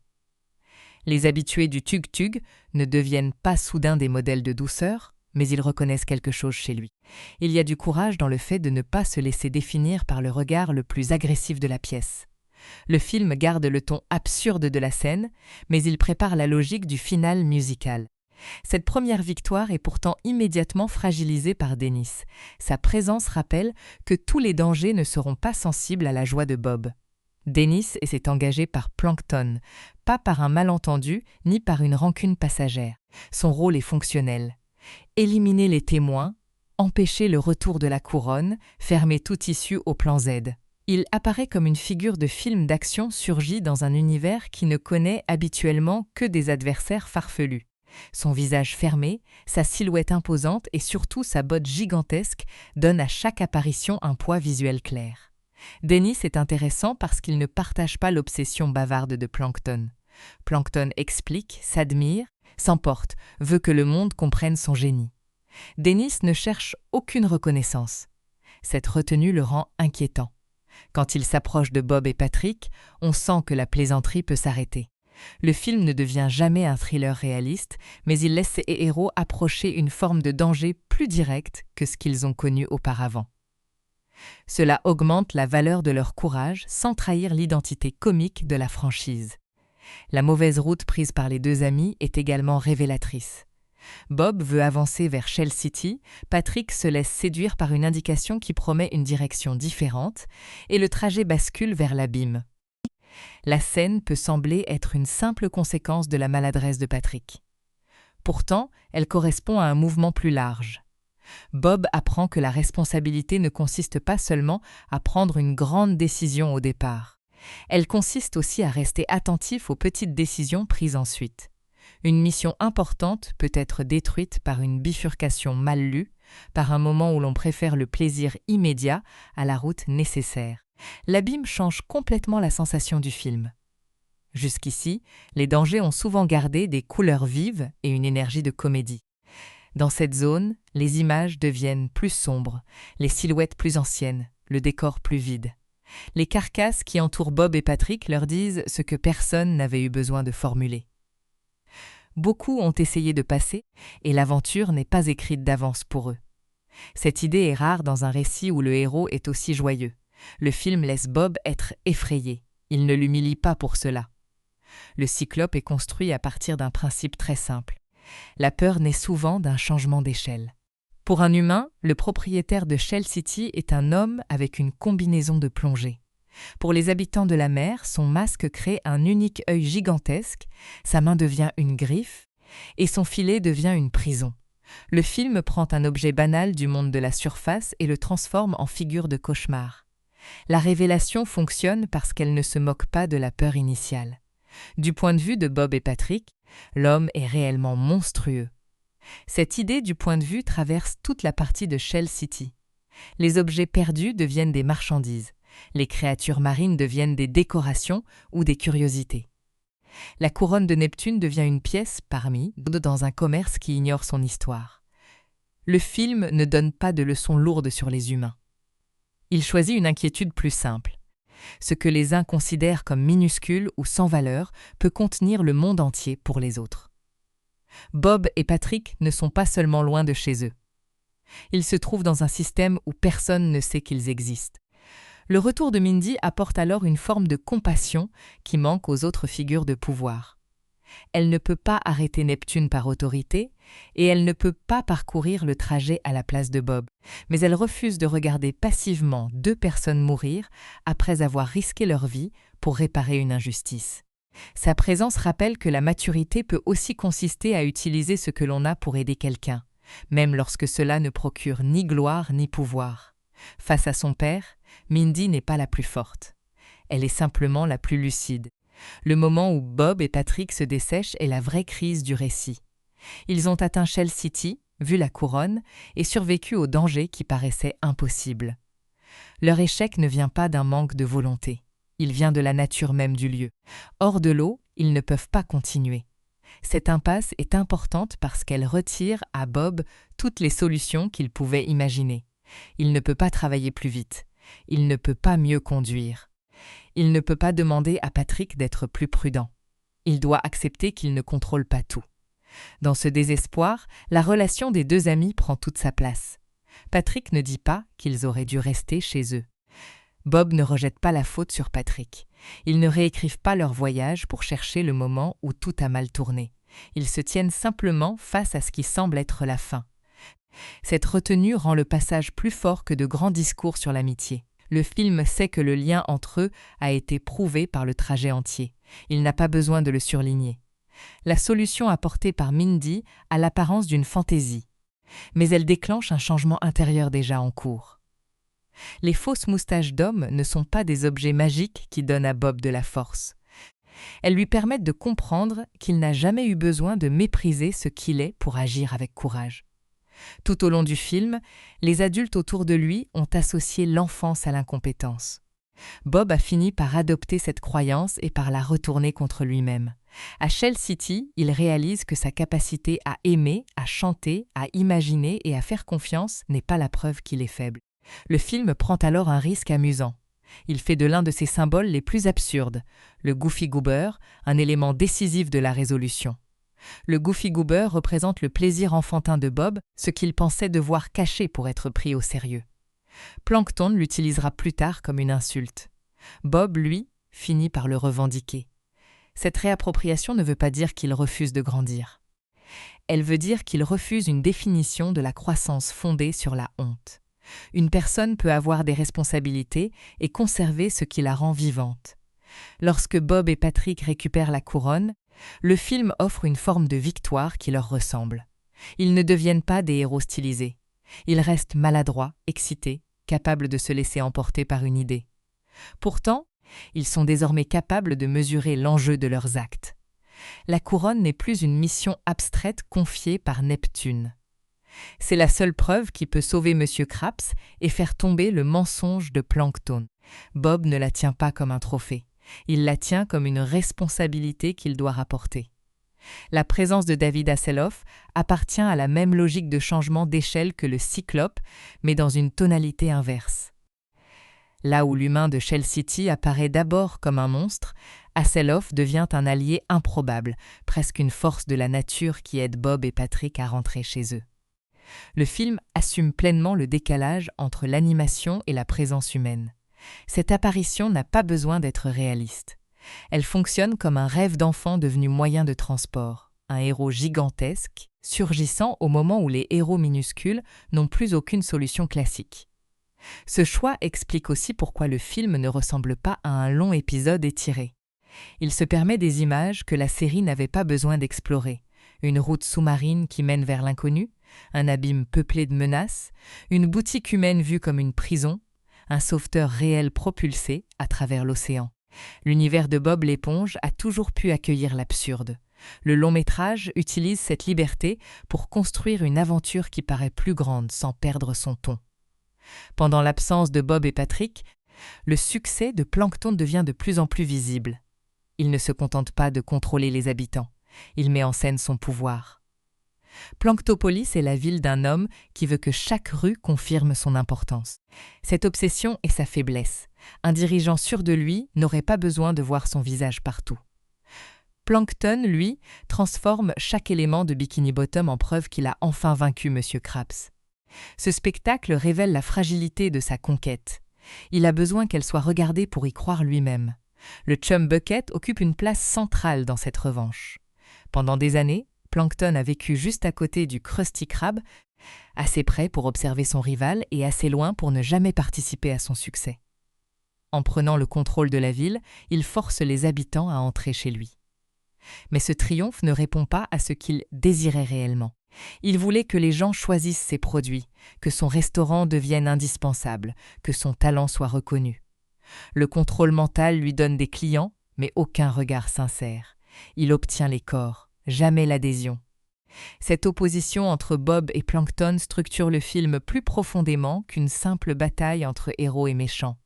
Les habitués du tug-tug ne deviennent pas soudain des modèles de douceur, mais ils reconnaissent quelque chose chez lui. Il y a du courage dans le fait de ne pas se laisser définir par le regard le plus agressif de la pièce. Le film garde le ton absurde de la scène, mais il prépare la logique du final musical. Cette première victoire est pourtant immédiatement fragilisée par Dennis. Sa présence rappelle que tous les dangers ne seront pas sensibles à la joie de Bob. Dennis s'est engagé par Plankton, pas par un malentendu ni par une rancune passagère. Son rôle est fonctionnel. Éliminer les témoins, empêcher le retour de la couronne, fermer toute issue au plan Z. Il apparaît comme une figure de film d'action surgie dans un univers qui ne connaît habituellement que des adversaires farfelus. Son visage fermé, sa silhouette imposante et surtout sa botte gigantesque donnent à chaque apparition un poids visuel clair. Dennis est intéressant parce qu'il ne partage pas l'obsession bavarde de Plankton. Plankton explique, s'admire, s'emporte, veut que le monde comprenne son génie. Dennis ne cherche aucune reconnaissance. Cette retenue le rend inquiétant. Quand il s'approche de Bob et Patrick, on sent que la plaisanterie peut s'arrêter. Le film ne devient jamais un thriller réaliste, mais il laisse ses héros approcher une forme de danger plus directe que ce qu'ils ont connu auparavant. Cela augmente la valeur de leur courage sans trahir l'identité comique de la franchise. La mauvaise route prise par les deux amis est également révélatrice. Bob veut avancer vers Shell City, Patrick se laisse séduire par une indication qui promet une direction différente, et le trajet bascule vers l'abîme. La scène peut sembler être une simple conséquence de la maladresse de Patrick. Pourtant, elle correspond à un mouvement plus large. Bob apprend que la responsabilité ne consiste pas seulement à prendre une grande décision au départ. Elle consiste aussi à rester attentif aux petites décisions prises ensuite. Une mission importante peut être détruite par une bifurcation mal lue, par un moment où l'on préfère le plaisir immédiat à la route nécessaire. L'abîme change complètement la sensation du film. Jusqu'ici, les dangers ont souvent gardé des couleurs vives et une énergie de comédie. Dans cette zone, les images deviennent plus sombres, les silhouettes plus anciennes, le décor plus vide. Les carcasses qui entourent Bob et Patrick leur disent ce que personne n'avait eu besoin de formuler. Beaucoup ont essayé de passer, et l'aventure n'est pas écrite d'avance pour eux. Cette idée est rare dans un récit où le héros est aussi joyeux. Le film laisse Bob être effrayé. Il ne l'humilie pas pour cela. Le Cyclope est construit à partir d'un principe très simple. La peur naît souvent d'un changement d'échelle. Pour un humain, le propriétaire de Shell City est un homme avec une combinaison de plongée. Pour les habitants de la mer, son masque crée un unique œil gigantesque, sa main devient une griffe, et son filet devient une prison. Le film prend un objet banal du monde de la surface et le transforme en figure de cauchemar. La révélation fonctionne parce qu'elle ne se moque pas de la peur initiale. Du point de vue de Bob et Patrick, l'homme est réellement monstrueux. Cette idée du point de vue traverse toute la partie de Shell City. Les objets perdus deviennent des marchandises. Les créatures marines deviennent des décorations ou des curiosités. La couronne de Neptune devient une pièce parmi d'autres dans un commerce qui ignore son histoire. Le film ne donne pas de leçons lourdes sur les humains. Il choisit une inquiétude plus simple. Ce que les uns considèrent comme minuscule ou sans valeur peut contenir le monde entier pour les autres. Bob et Patrick ne sont pas seulement loin de chez eux. Ils se trouvent dans un système où personne ne sait qu'ils existent. Le retour de Mindy apporte alors une forme de compassion qui manque aux autres figures de pouvoir. Elle ne peut pas arrêter Neptune par autorité et elle ne peut pas parcourir le trajet à la place de Bob, mais elle refuse de regarder passivement 2 personnes mourir après avoir risqué leur vie pour réparer une injustice. Sa présence rappelle que la maturité peut aussi consister à utiliser ce que l'on a pour aider quelqu'un, même lorsque cela ne procure ni gloire ni pouvoir. Face à son père, Mindy n'est pas la plus forte. Elle est simplement la plus lucide. Le moment où Bob et Patrick se dessèchent est la vraie crise du récit. Ils ont atteint Shell City, vu la couronne, et survécu aux dangers qui paraissaient impossibles. Leur échec ne vient pas d'un manque de volonté. Il vient de la nature même du lieu. Hors de l'eau, ils ne peuvent pas continuer. Cette impasse est importante parce qu'elle retire à Bob toutes les solutions qu'il pouvait imaginer. Il ne peut pas travailler plus vite. Il ne peut pas mieux conduire. Il ne peut pas demander à Patrick d'être plus prudent. Il doit accepter qu'il ne contrôle pas tout. Dans ce désespoir, la relation des 2 amis prend toute sa place. Patrick ne dit pas qu'ils auraient dû rester chez eux. Bob ne rejette pas la faute sur Patrick. Ils ne réécrivent pas leur voyage pour chercher le moment où tout a mal tourné. Ils se tiennent simplement face à ce qui semble être la fin. Cette retenue rend le passage plus fort que de grands discours sur l'amitié. Le film sait que le lien entre eux a été prouvé par le trajet entier. Il n'a pas besoin de le surligner. La solution apportée par Mindy a l'apparence d'une fantaisie, mais elle déclenche un changement intérieur déjà en cours. Les fausses moustaches d'homme ne sont pas des objets magiques qui donnent à Bob de la force. Elles lui permettent de comprendre qu'il n'a jamais eu besoin de mépriser ce qu'il est pour agir avec courage. Tout au long du film, les adultes autour de lui ont associé l'enfance à l'incompétence. Bob a fini par adopter cette croyance et par la retourner contre lui-même. À Shell City, il réalise que sa capacité à aimer, à chanter, à imaginer et à faire confiance n'est pas la preuve qu'il est faible. Le film prend alors un risque amusant. Il fait de l'un de ses symboles les plus absurdes, le Goofy Goober, un élément décisif de la résolution. Le Goofy Goober représente le plaisir enfantin de Bob, ce qu'il pensait devoir cacher pour être pris au sérieux. Plankton l'utilisera plus tard comme une insulte. Bob, lui, finit par le revendiquer. Cette réappropriation ne veut pas dire qu'il refuse de grandir. Elle veut dire qu'il refuse une définition de la croissance fondée sur la honte. Une personne peut avoir des responsabilités et conserver ce qui la rend vivante. Lorsque Bob et Patrick récupèrent la couronne, le film offre une forme de victoire qui leur ressemble. Ils ne deviennent pas des héros stylisés. Ils restent maladroits, excités, capables de se laisser emporter par une idée. Pourtant, ils sont désormais capables de mesurer l'enjeu de leurs actes. La couronne n'est plus une mission abstraite confiée par Neptune. C'est la seule preuve qui peut sauver M. Krabs et faire tomber le mensonge de Plankton. Bob ne la tient pas comme un trophée. Il la tient comme une responsabilité qu'il doit rapporter. La présence de David Hasselhoff appartient à la même logique de changement d'échelle que le Cyclope, mais dans une tonalité inverse. Là où l'humain de Shell City apparaît d'abord comme un monstre, Hasselhoff devient un allié improbable, presque une force de la nature qui aide Bob et Patrick à rentrer chez eux. Le film assume pleinement le décalage entre l'animation et la présence humaine. Cette apparition n'a pas besoin d'être réaliste. Elle fonctionne comme un rêve d'enfant devenu moyen de transport, un héros gigantesque, surgissant au moment où les héros minuscules n'ont plus aucune solution classique. Ce choix explique aussi pourquoi le film ne ressemble pas à un long épisode étiré. Il se permet des images que la série n'avait pas besoin d'explorer. Une route sous-marine qui mène vers l'inconnu, un abîme peuplé de menaces, une boutique humaine vue comme une prison, un sauveteur réel propulsé à travers l'océan. L'univers de Bob l'éponge a toujours pu accueillir l'absurde. Le long-métrage utilise cette liberté pour construire une aventure qui paraît plus grande sans perdre son ton. Pendant l'absence de Bob et Patrick, le succès de Plankton devient de plus en plus visible. Il ne se contente pas de contrôler les habitants, il met en scène son pouvoir. Planktopolis est la ville d'un homme qui veut que chaque rue confirme son importance. Cette obsession est sa faiblesse. Un dirigeant sûr de lui n'aurait pas besoin de voir son visage partout. Plankton, lui, transforme chaque élément de Bikini Bottom en preuve qu'il a enfin vaincu Monsieur Krabs. Ce spectacle révèle la fragilité de sa conquête. Il a besoin qu'elle soit regardée pour y croire lui-même. Le Chum Bucket occupe une place centrale dans cette revanche. Pendant des années, Plankton a vécu juste à côté du Krusty Krab, assez près pour observer son rival et assez loin pour ne jamais participer à son succès. En prenant le contrôle de la ville, il force les habitants à entrer chez lui. Mais ce triomphe ne répond pas à ce qu'il désirait réellement. Il voulait que les gens choisissent ses produits, que son restaurant devienne indispensable, que son talent soit reconnu. Le contrôle mental lui donne des clients, mais aucun regard sincère. Il obtient les corps, jamais l'adhésion. Cette opposition entre Bob et Plankton structure le film plus profondément qu'une simple bataille entre héros et méchants.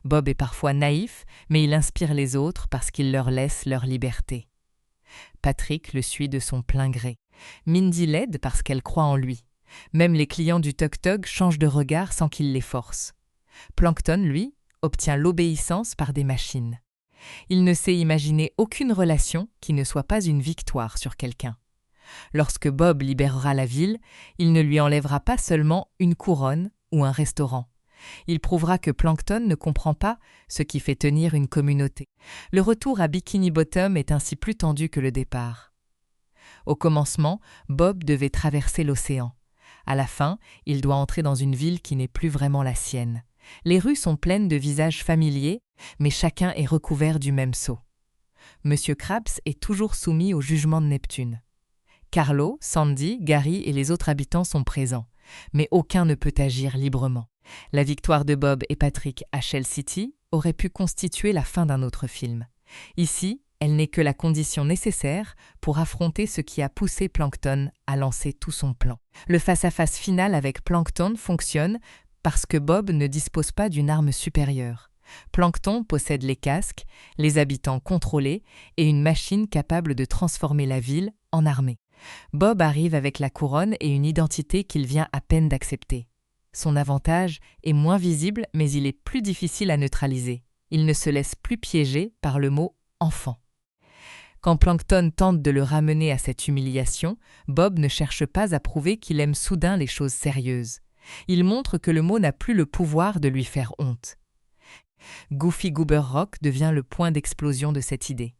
Bob est parfois naïf, mais il inspire les autres parce qu'il leur laisse leur liberté. Patrick le suit de son plein gré. Mindy l'aide parce qu'elle croit en lui. Même les clients du Tug Tug changent de regard sans qu'il les force. Plankton, lui, obtient l'obéissance par des machines. Il ne sait imaginer aucune relation qui ne soit pas une victoire sur quelqu'un. Lorsque Bob libérera la ville, il ne lui enlèvera pas seulement une couronne ou un restaurant. Il prouvera que Plankton ne comprend pas ce qui fait tenir une communauté. Le retour à Bikini Bottom est ainsi plus tendu que le départ. Au commencement, Bob devait traverser l'océan. À la fin, il doit entrer dans une ville qui n'est plus vraiment la sienne. Les rues sont pleines de visages familiers, mais chacun est recouvert du même sceau. Monsieur Krabs est toujours soumis au jugement de Neptune. Carlo, Sandy, Gary et les autres habitants sont présents, mais aucun ne peut agir librement. La victoire de Bob et Patrick à Shell City aurait pu constituer la fin d'un autre film. Ici, elle n'est que la condition nécessaire pour affronter ce qui a poussé Plankton à lancer tout son plan. Le face-à-face final avec Plankton fonctionne parce que Bob ne dispose pas d'une arme supérieure. Plankton possède les casques, les habitants contrôlés et une machine capable de transformer la ville en armée. Bob arrive avec la couronne et une identité qu'il vient à peine d'accepter. Son avantage est moins visible, mais il est plus difficile à neutraliser. Il ne se laisse plus piéger par le mot « enfant ». Quand Plankton tente de le ramener à cette humiliation, Bob ne cherche pas à prouver qu'il aime soudain les choses sérieuses. Il montre que le mot n'a plus le pouvoir de lui faire honte. Goofy Goober Rock devient le point d'explosion de cette idée.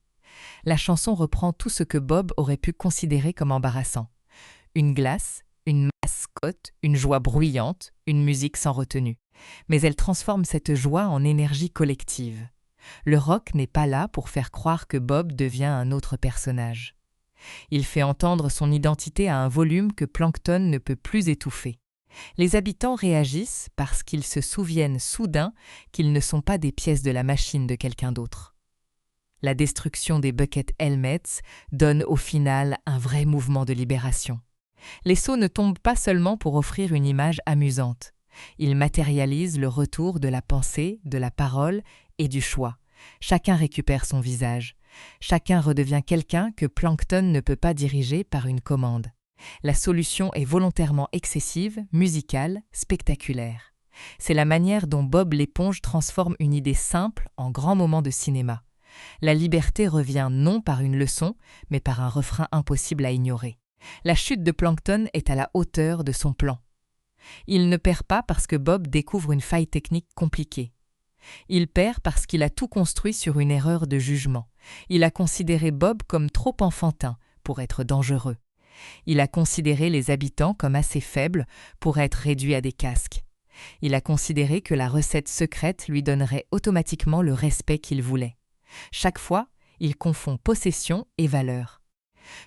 La chanson reprend tout ce que Bob aurait pu considérer comme embarrassant. Une glace, une mascotte, une joie bruyante, une musique sans retenue. Mais elle transforme cette joie en énergie collective. Le rock n'est pas là pour faire croire que Bob devient un autre personnage. Il fait entendre son identité à un volume que Plankton ne peut plus étouffer. Les habitants réagissent parce qu'ils se souviennent soudain qu'ils ne sont pas des pièces de la machine de quelqu'un d'autre. La destruction des Bucket Helmets donne au final un vrai mouvement de libération. Les sceaux ne tombent pas seulement pour offrir une image amusante. Ils matérialisent le retour de la pensée, de la parole et du choix. Chacun récupère son visage. Chacun redevient quelqu'un que Plankton ne peut pas diriger par une commande. La solution est volontairement excessive, musicale, spectaculaire. C'est la manière dont Bob l'éponge transforme une idée simple en grand moment de cinéma. La liberté revient non par une leçon, mais par un refrain impossible à ignorer. La chute de Plankton est à la hauteur de son plan. Il ne perd pas parce que Bob découvre une faille technique compliquée. Il perd parce qu'il a tout construit sur une erreur de jugement. Il a considéré Bob comme trop enfantin pour être dangereux. Il a considéré les habitants comme assez faibles pour être réduits à des casques. Il a considéré que la recette secrète lui donnerait automatiquement le respect qu'il voulait. Chaque fois, il confond possession et valeur.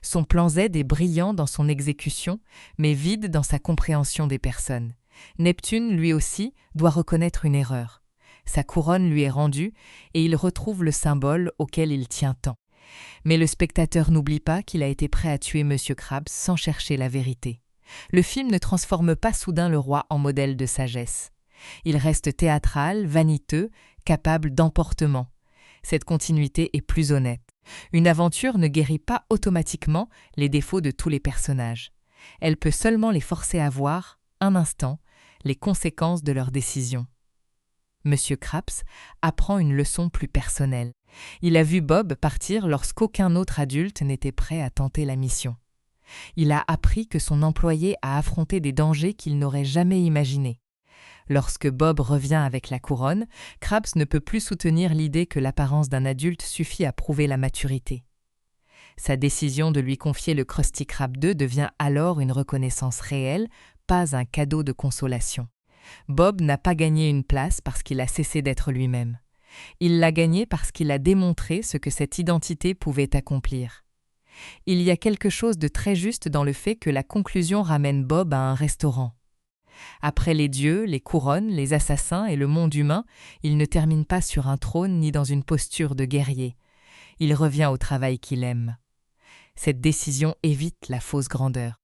Son plan Z est brillant dans son exécution, mais vide dans sa compréhension des personnes. Neptune, lui aussi, doit reconnaître une erreur. Sa couronne lui est rendue et il retrouve le symbole auquel il tient tant. Mais le spectateur n'oublie pas qu'il a été prêt à tuer Monsieur Krabs sans chercher la vérité. Le film ne transforme pas soudain le roi en modèle de sagesse. Il reste théâtral, vaniteux, capable d'emportement. Cette continuité est plus honnête. Une aventure ne guérit pas automatiquement les défauts de tous les personnages. Elle peut seulement les forcer à voir, un instant, les conséquences de leurs décisions. Monsieur Krabs apprend une leçon plus personnelle. Il a vu Bob partir lorsqu'aucun autre adulte n'était prêt à tenter la mission. Il a appris que son employé a affronté des dangers qu'il n'aurait jamais imaginés. Lorsque Bob revient avec la couronne, Krabs ne peut plus soutenir l'idée que l'apparence d'un adulte suffit à prouver la maturité. Sa décision de lui confier le Krusty Krab 2 devient alors une reconnaissance réelle, pas un cadeau de consolation. Bob n'a pas gagné une place parce qu'il a cessé d'être lui-même. Il l'a gagnée parce qu'il a démontré ce que cette identité pouvait accomplir. Il y a quelque chose de très juste dans le fait que la conclusion ramène Bob à un restaurant. Après les dieux, les couronnes, les assassins et le monde humain, il ne termine pas sur un trône ni dans une posture de guerrier. Il revient au travail qu'il aime. Cette décision évite la fausse grandeur.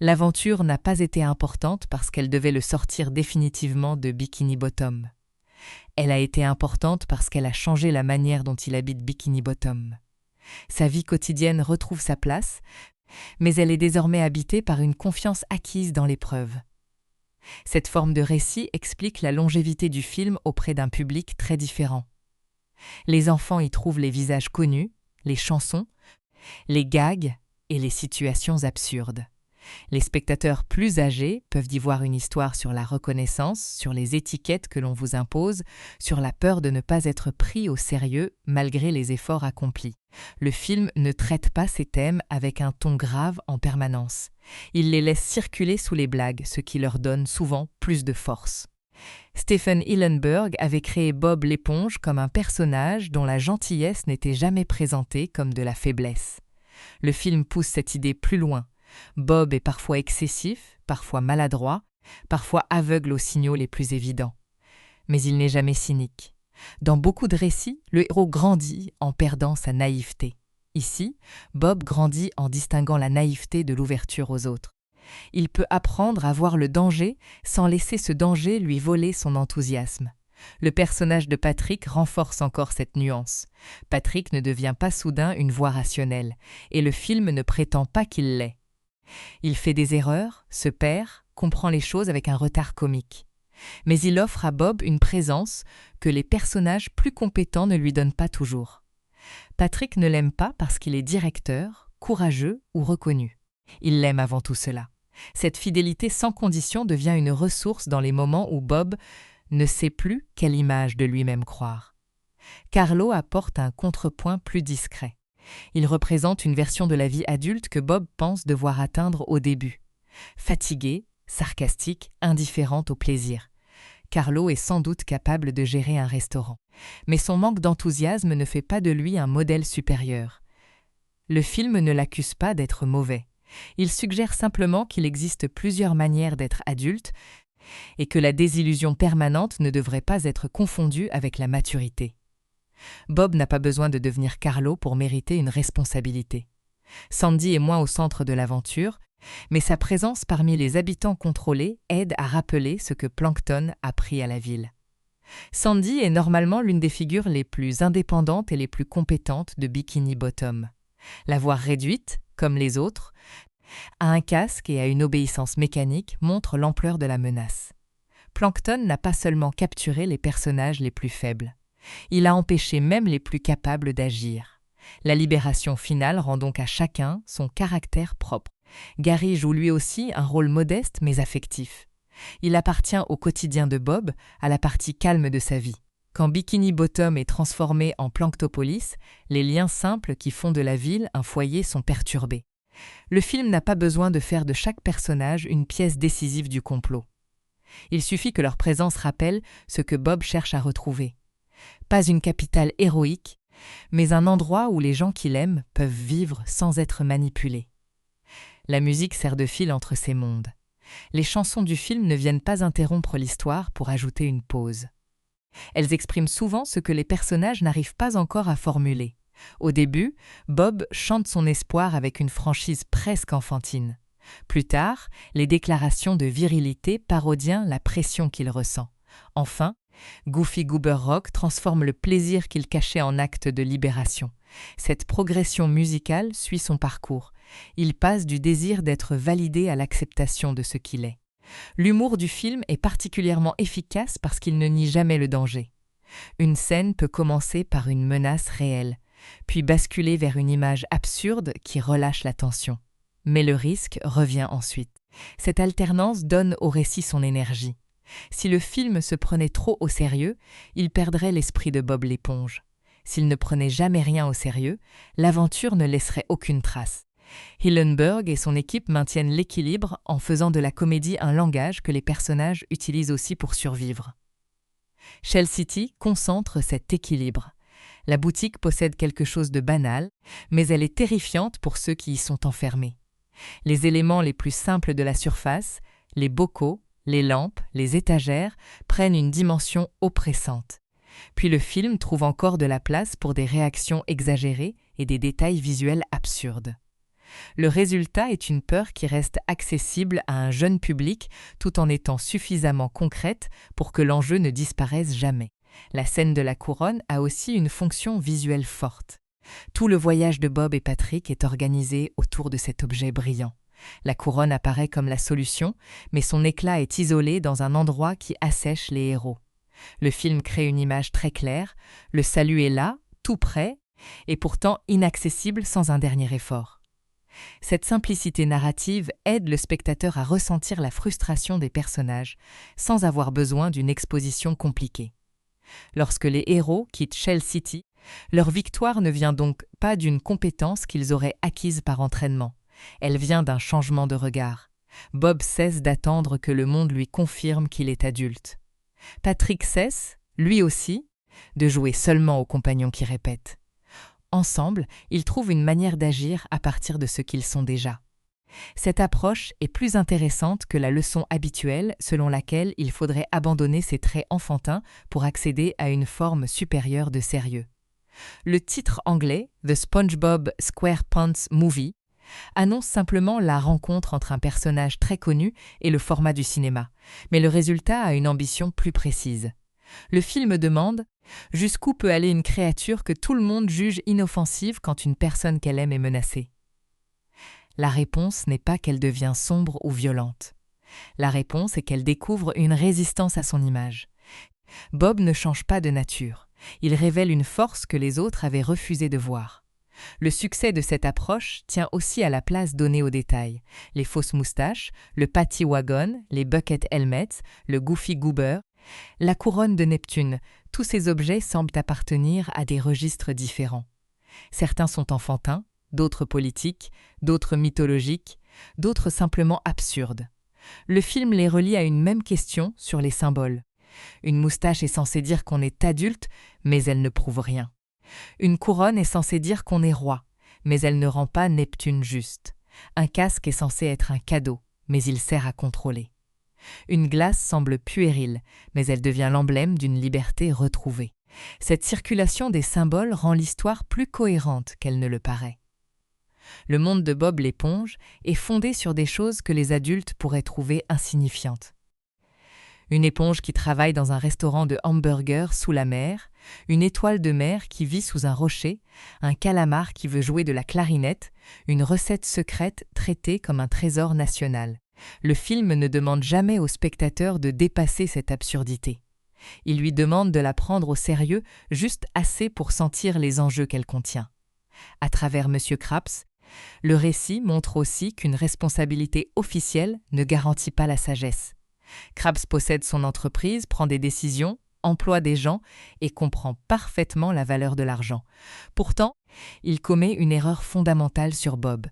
L'aventure n'a pas été importante parce qu'elle devait le sortir définitivement de Bikini Bottom. Elle a été importante parce qu'elle a changé la manière dont il habite Bikini Bottom. Sa vie quotidienne retrouve sa place, mais elle est désormais habitée par une confiance acquise dans l'épreuve. Cette forme de récit explique la longévité du film auprès d'un public très différent. Les enfants y trouvent les visages connus, les chansons, les gags et les situations absurdes. Les spectateurs plus âgés peuvent y voir une histoire sur la reconnaissance, sur les étiquettes que l'on vous impose, sur la peur de ne pas être pris au sérieux malgré les efforts accomplis. Le film ne traite pas ces thèmes avec un ton grave en permanence. Il les laisse circuler sous les blagues, ce qui leur donne souvent plus de force. Stephen Hillenburg avait créé Bob l'éponge comme un personnage dont la gentillesse n'était jamais présentée comme de la faiblesse. Le film pousse cette idée plus loin. Bob est parfois excessif, parfois maladroit, parfois aveugle aux signaux les plus évidents. Mais il n'est jamais cynique. Dans beaucoup de récits, le héros grandit en perdant sa naïveté. Ici, Bob grandit en distinguant la naïveté de l'ouverture aux autres. Il peut apprendre à voir le danger sans laisser ce danger lui voler son enthousiasme. Le personnage de Patrick renforce encore cette nuance. Patrick ne devient pas soudain une voix rationnelle, et le film ne prétend pas qu'il l'est. Il fait des erreurs, se perd, comprend les choses avec un retard comique. Mais il offre à Bob une présence que les personnages plus compétents ne lui donnent pas toujours. Patrick ne l'aime pas parce qu'il est directeur, courageux ou reconnu. Il l'aime avant tout cela. Cette fidélité sans condition devient une ressource dans les moments où Bob ne sait plus quelle image de lui-même croire. Carlo apporte un contrepoint plus discret. Il représente une version de la vie adulte que Bob pense devoir atteindre au début. Fatiguée, sarcastique, indifférente au plaisir. Carlo est sans doute capable de gérer un restaurant. Mais son manque d'enthousiasme ne fait pas de lui un modèle supérieur. Le film ne l'accuse pas d'être mauvais. Il suggère simplement qu'il existe plusieurs manières d'être adulte et que la désillusion permanente ne devrait pas être confondue avec la maturité. Bob n'a pas besoin de devenir Carlo pour mériter une responsabilité. Sandy est moins au centre de l'aventure, mais sa présence parmi les habitants contrôlés aide à rappeler ce que Plankton a pris à la ville. Sandy est normalement l'une des figures les plus indépendantes et les plus compétentes de Bikini Bottom. La voir réduite, comme les autres, à un casque et à une obéissance mécanique montre l'ampleur de la menace. Plankton n'a pas seulement capturé les personnages les plus faibles. Il a empêché même les plus capables d'agir. La libération finale rend donc à chacun son caractère propre. Gary joue lui aussi un rôle modeste mais affectif. Il appartient au quotidien de Bob, à la partie calme de sa vie. Quand Bikini Bottom est transformé en Planctopolis, les liens simples qui font de la ville un foyer sont perturbés. Le film n'a pas besoin de faire de chaque personnage une pièce décisive du complot. Il suffit que leur présence rappelle ce que Bob cherche à retrouver. Pas une capitale héroïque, mais un endroit où les gens qu'il aime peuvent vivre sans être manipulés. La musique sert de fil entre ces mondes. Les chansons du film ne viennent pas interrompre l'histoire pour ajouter une pause. Elles expriment souvent ce que les personnages n'arrivent pas encore à formuler. Au début, Bob chante son espoir avec une franchise presque enfantine. Plus tard, les déclarations de virilité parodient la pression qu'il ressent. Enfin, Goofy Goober Rock transforme le plaisir qu'il cachait en acte de libération. Cette progression musicale suit son parcours. Il passe du désir d'être validé à l'acceptation de ce qu'il est. L'humour du film est particulièrement efficace parce qu'il ne nie jamais le danger. Une scène peut commencer par une menace réelle, puis basculer vers une image absurde qui relâche la tension. Mais le risque revient ensuite. Cette alternance donne au récit son énergie. Si le film se prenait trop au sérieux, il perdrait l'esprit de Bob l'éponge. S'il ne prenait jamais rien au sérieux, l'aventure ne laisserait aucune trace. Hillenburg et son équipe maintiennent l'équilibre en faisant de la comédie un langage que les personnages utilisent aussi pour survivre. Shell City concentre cet équilibre. La boutique possède quelque chose de banal, mais elle est terrifiante pour ceux qui y sont enfermés. Les éléments les plus simples de la surface, les bocaux, les lampes, les étagères, prennent une dimension oppressante. Puis le film trouve encore de la place pour des réactions exagérées et des détails visuels absurdes. Le résultat est une peur qui reste accessible à un jeune public tout en étant suffisamment concrète pour que l'enjeu ne disparaisse jamais. La scène de la couronne a aussi une fonction visuelle forte. Tout le voyage de Bob et Patrick est organisé autour de cet objet brillant. La couronne apparaît comme la solution, mais son éclat est isolé dans un endroit qui assèche les héros. Le film crée une image très claire, le salut est là, tout près, et pourtant inaccessible sans un dernier effort. Cette simplicité narrative aide le spectateur à ressentir la frustration des personnages, sans avoir besoin d'une exposition compliquée. Lorsque les héros quittent Shell City, leur victoire ne vient donc pas d'une compétence qu'ils auraient acquise par entraînement. Elle vient d'un changement de regard. Bob cesse d'attendre que le monde lui confirme qu'il est adulte. Patrick cesse, lui aussi, de jouer seulement aux compagnons qui répètent. Ensemble, ils trouvent une manière d'agir à partir de ce qu'ils sont déjà. Cette approche est plus intéressante que la leçon habituelle selon laquelle il faudrait abandonner ses traits enfantins pour accéder à une forme supérieure de sérieux. Le titre anglais, The SpongeBob SquarePants Movie, annonce simplement la rencontre entre un personnage très connu et le format du cinéma, mais le résultat a une ambition plus précise. Le film demande « Jusqu'où peut aller une créature que tout le monde juge inoffensive quand une personne qu'elle aime est menacée ?» La réponse n'est pas qu'elle devient sombre ou violente. La réponse est qu'elle découvre une résistance à son image. Bob ne change pas de nature. Il révèle une force que les autres avaient refusé de voir. Le succès de cette approche tient aussi à la place donnée aux détails. Les fausses moustaches, le patty wagon, les bucket helmets, le Goofy Goober, la couronne de Neptune, tous ces objets semblent appartenir à des registres différents. Certains sont enfantins, d'autres politiques, d'autres mythologiques, d'autres simplement absurdes. Le film les relie à une même question sur les symboles. Une moustache est censée dire qu'on est adulte, mais elle ne prouve rien. Une couronne est censée dire qu'on est roi, mais elle ne rend pas Neptune juste. Un casque est censé être un cadeau, mais il sert à contrôler. Une glace semble puérile, mais elle devient l'emblème d'une liberté retrouvée. Cette circulation des symboles rend l'histoire plus cohérente qu'elle ne le paraît. Le monde de Bob l'éponge est fondé sur des choses que les adultes pourraient trouver insignifiantes. Une éponge qui travaille dans un restaurant de hamburgers sous la mer, une étoile de mer qui vit sous un rocher, un calamar qui veut jouer de la clarinette, une recette secrète traitée comme un trésor national. Le film ne demande jamais au spectateur de dépasser cette absurdité. Il lui demande de la prendre au sérieux juste assez pour sentir les enjeux qu'elle contient. À travers Monsieur Krabs, Le récit montre aussi qu'une responsabilité officielle ne garantit pas la sagesse. Krabs possède son entreprise, prend des décisions, emploie des gens et comprend parfaitement la valeur de l'argent. Pourtant, il commet une erreur fondamentale sur Bob.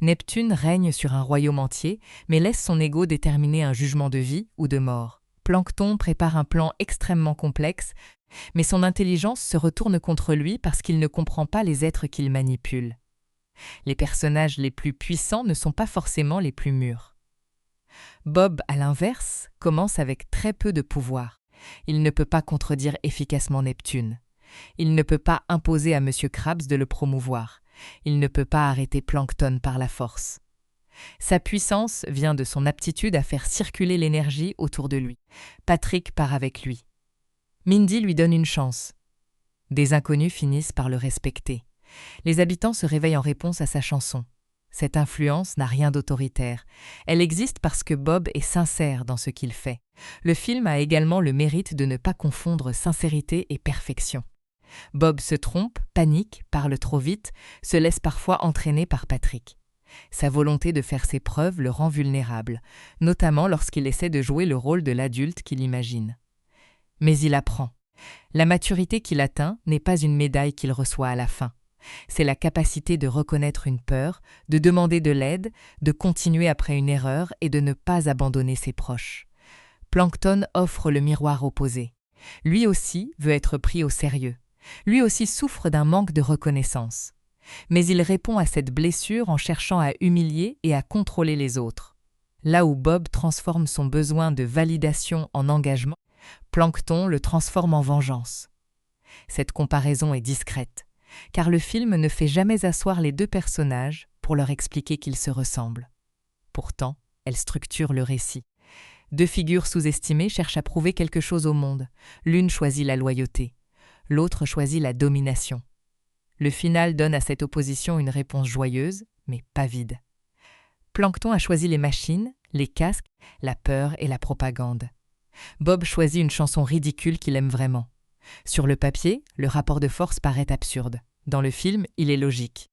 Neptune règne sur un royaume entier, mais laisse son ego déterminer un jugement de vie ou de mort. Plankton prépare un plan extrêmement complexe, mais son intelligence se retourne contre lui parce qu'il ne comprend pas les êtres qu'il manipule. Les personnages les plus puissants ne sont pas forcément les plus mûrs. Bob, à l'inverse, commence avec très peu de pouvoir. Il ne peut pas contredire efficacement Neptune. Il ne peut pas imposer à M. Krabs de le promouvoir. Il ne peut pas arrêter Plankton par la force. Sa puissance vient de son aptitude à faire circuler l'énergie autour de lui. Patrick part avec lui. Mindy lui donne une chance. Des inconnus finissent par le respecter. Les habitants se réveillent en réponse à sa chanson. Cette influence n'a rien d'autoritaire. Elle existe parce que Bob est sincère dans ce qu'il fait. Le film a également le mérite de ne pas confondre sincérité et perfection. Bob se trompe, panique, parle trop vite, se laisse parfois entraîner par Patrick. Sa volonté de faire ses preuves le rend vulnérable, notamment lorsqu'il essaie de jouer le rôle de l'adulte qu'il imagine. Mais il apprend. La maturité qu'il atteint n'est pas une médaille qu'il reçoit à la fin. C'est la capacité de reconnaître une peur, de demander de l'aide, de continuer après une erreur et de ne pas abandonner ses proches. Plankton offre le miroir opposé. Lui aussi veut être pris au sérieux. Lui aussi souffre d'un manque de reconnaissance. Mais il répond à cette blessure en cherchant à humilier et à contrôler les autres. Là où Bob transforme son besoin de validation en engagement, Plankton le transforme en vengeance. Cette comparaison est discrète, car le film ne fait jamais asseoir les deux personnages pour leur expliquer qu'ils se ressemblent. Pourtant, elle structure le récit. Deux figures sous-estimées cherchent à prouver quelque chose au monde. L'une choisit la loyauté, l'autre choisit la domination. Le final donne à cette opposition une réponse joyeuse, mais pas vide. Plankton a choisi les machines, les casques, la peur et la propagande. Bob choisit une chanson ridicule qu'il aime vraiment. Sur le papier, le rapport de force paraît absurde. Dans le film, il est logique.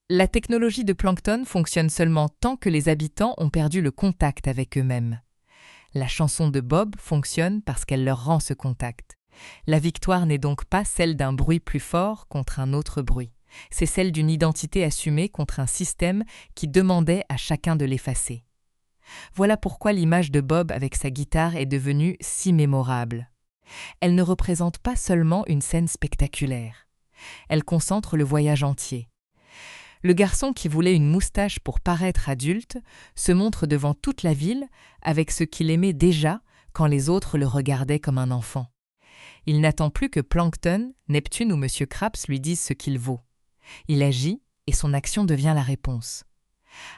La technologie de Plankton fonctionne seulement tant que les habitants ont perdu le contact avec eux-mêmes. La chanson de Bob fonctionne parce qu'elle leur rend ce contact. La victoire n'est donc pas celle d'un bruit plus fort contre un autre bruit. C'est celle d'une identité assumée contre un système qui demandait à chacun de l'effacer. Voilà pourquoi l'image de Bob avec sa guitare est devenue si mémorable. Elle ne représente pas seulement une scène spectaculaire. Elle concentre le voyage entier. Le garçon qui voulait une moustache pour paraître adulte se montre devant toute la ville avec ce qu'il aimait déjà quand les autres le regardaient comme un enfant. Il n'attend plus que Plankton, Neptune ou M. Krabs lui disent ce qu'il vaut. Il agit et son action devient la réponse.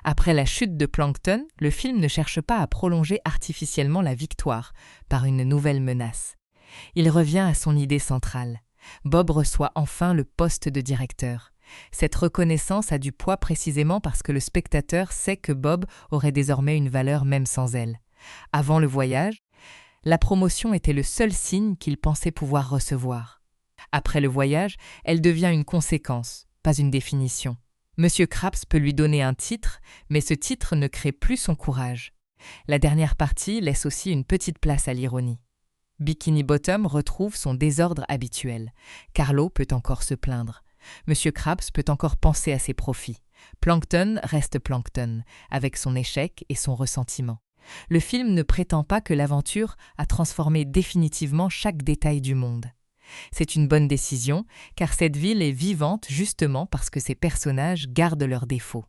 Après la chute de Plankton, le film ne cherche pas à prolonger artificiellement la victoire par une nouvelle menace. Il revient à son idée centrale. Bob reçoit enfin le poste de directeur. Cette reconnaissance a du poids précisément parce que le spectateur sait que Bob aurait désormais une valeur même sans elle. Avant le voyage, la promotion était le seul signe qu'il pensait pouvoir recevoir. Après le voyage, elle devient une conséquence, pas une définition. Monsieur Krabs peut lui donner un titre, mais ce titre ne crée plus son courage. La dernière partie laisse aussi une petite place à l'ironie. Bikini Bottom retrouve son désordre habituel. Carlo peut encore se plaindre. Monsieur Krabs peut encore penser à ses profits. Plankton reste Plankton, avec son échec et son ressentiment. Le film ne prétend pas que l'aventure a transformé définitivement chaque détail du monde. C'est une bonne décision, car cette ville est vivante justement parce que ses personnages gardent leurs défauts.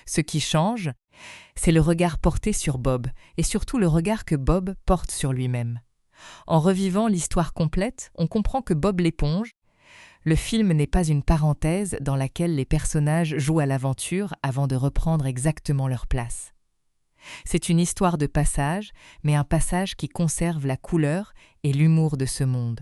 Ce qui change, c'est le regard porté sur Bob, et surtout le regard que Bob porte sur lui-même. En revivant l'histoire complète, on comprend que Bob l'éponge, le film n'est pas une parenthèse dans laquelle les personnages jouent à l'aventure avant de reprendre exactement leur place. C'est une histoire de passage, mais un passage qui conserve la couleur et l'humour de ce monde.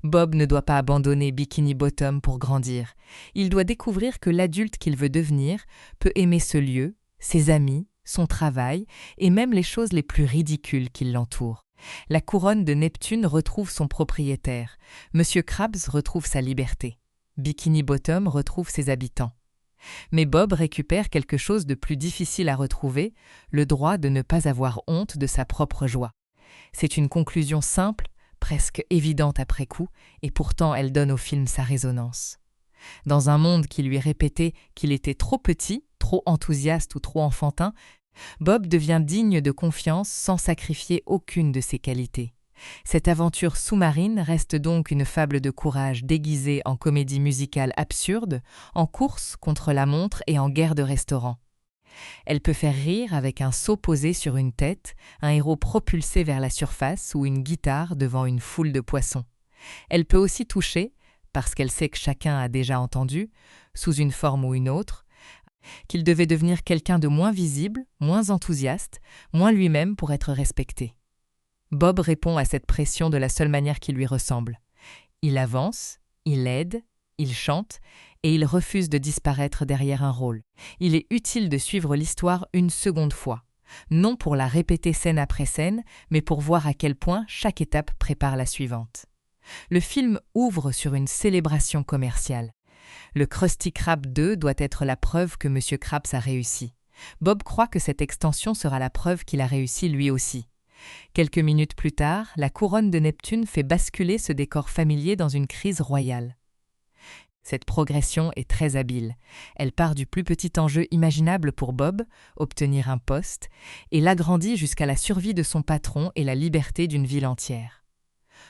Bob ne doit pas abandonner Bikini Bottom pour grandir. Il doit découvrir que l'adulte qu'il veut devenir peut aimer ce lieu, ses amis, son travail et même les choses les plus ridicules qui l'entourent. La couronne de Neptune retrouve son propriétaire. Monsieur Krabs retrouve sa liberté. Bikini Bottom retrouve ses habitants. Mais Bob récupère quelque chose de plus difficile à retrouver, le droit de ne pas avoir honte de sa propre joie. C'est une conclusion simple, presque évidente après coup, et pourtant elle donne au film sa résonance. Dans un monde qui lui répétait qu'il était trop petit, trop enthousiaste ou trop enfantin, Bob devient digne de confiance sans sacrifier aucune de ses qualités. Cette aventure sous-marine reste donc une fable de courage déguisée en comédie musicale absurde, en course contre la montre et en guerre de restaurant. Elle peut faire rire avec un seau posé sur une tête, un héros propulsé vers la surface ou une guitare devant une foule de poissons. Elle peut aussi toucher, parce qu'elle sait que chacun a déjà entendu, sous une forme ou une autre, qu'il devait devenir quelqu'un de moins visible, moins enthousiaste, moins lui-même pour être respecté. Bob répond à cette pression de la seule manière qui lui ressemble. Il avance, il aide, il chante, et il refuse de disparaître derrière un rôle. Il est utile de suivre l'histoire une seconde fois, non pour la répéter scène après scène, mais pour voir à quel point chaque étape prépare la suivante. Le film ouvre sur une célébration commerciale. Le Krusty Krab 2 doit être la preuve que M. Krabs a réussi. Bob croit que cette extension sera la preuve qu'il a réussi lui aussi. Quelques minutes plus tard, la couronne de Neptune fait basculer ce décor familier dans une crise royale. Cette progression est très habile. Elle part du plus petit enjeu imaginable pour Bob, obtenir un poste, et l'agrandit jusqu'à la survie de son patron et la liberté d'une ville entière.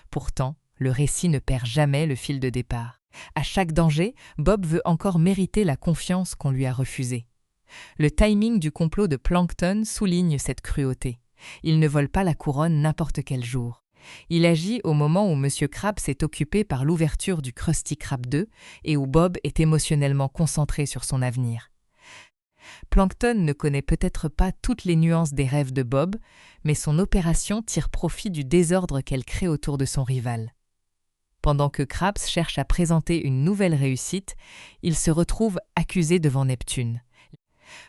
Pourtant, le récit ne perd jamais le fil de départ. À chaque danger, Bob veut encore mériter la confiance qu'on lui a refusée. Le timing du complot de Plankton souligne cette cruauté. Il ne vole pas la couronne n'importe quel jour. Il agit au moment où M. Krabs est occupé par l'ouverture du Krusty Krab 2 et où Bob est émotionnellement concentré sur son avenir. Plankton ne connaît peut-être pas toutes les nuances des rêves de Bob, mais son opération tire profit du désordre qu'elle crée autour de son rival. Pendant que Krabs cherche à présenter une nouvelle réussite, il se retrouve accusé devant Neptune.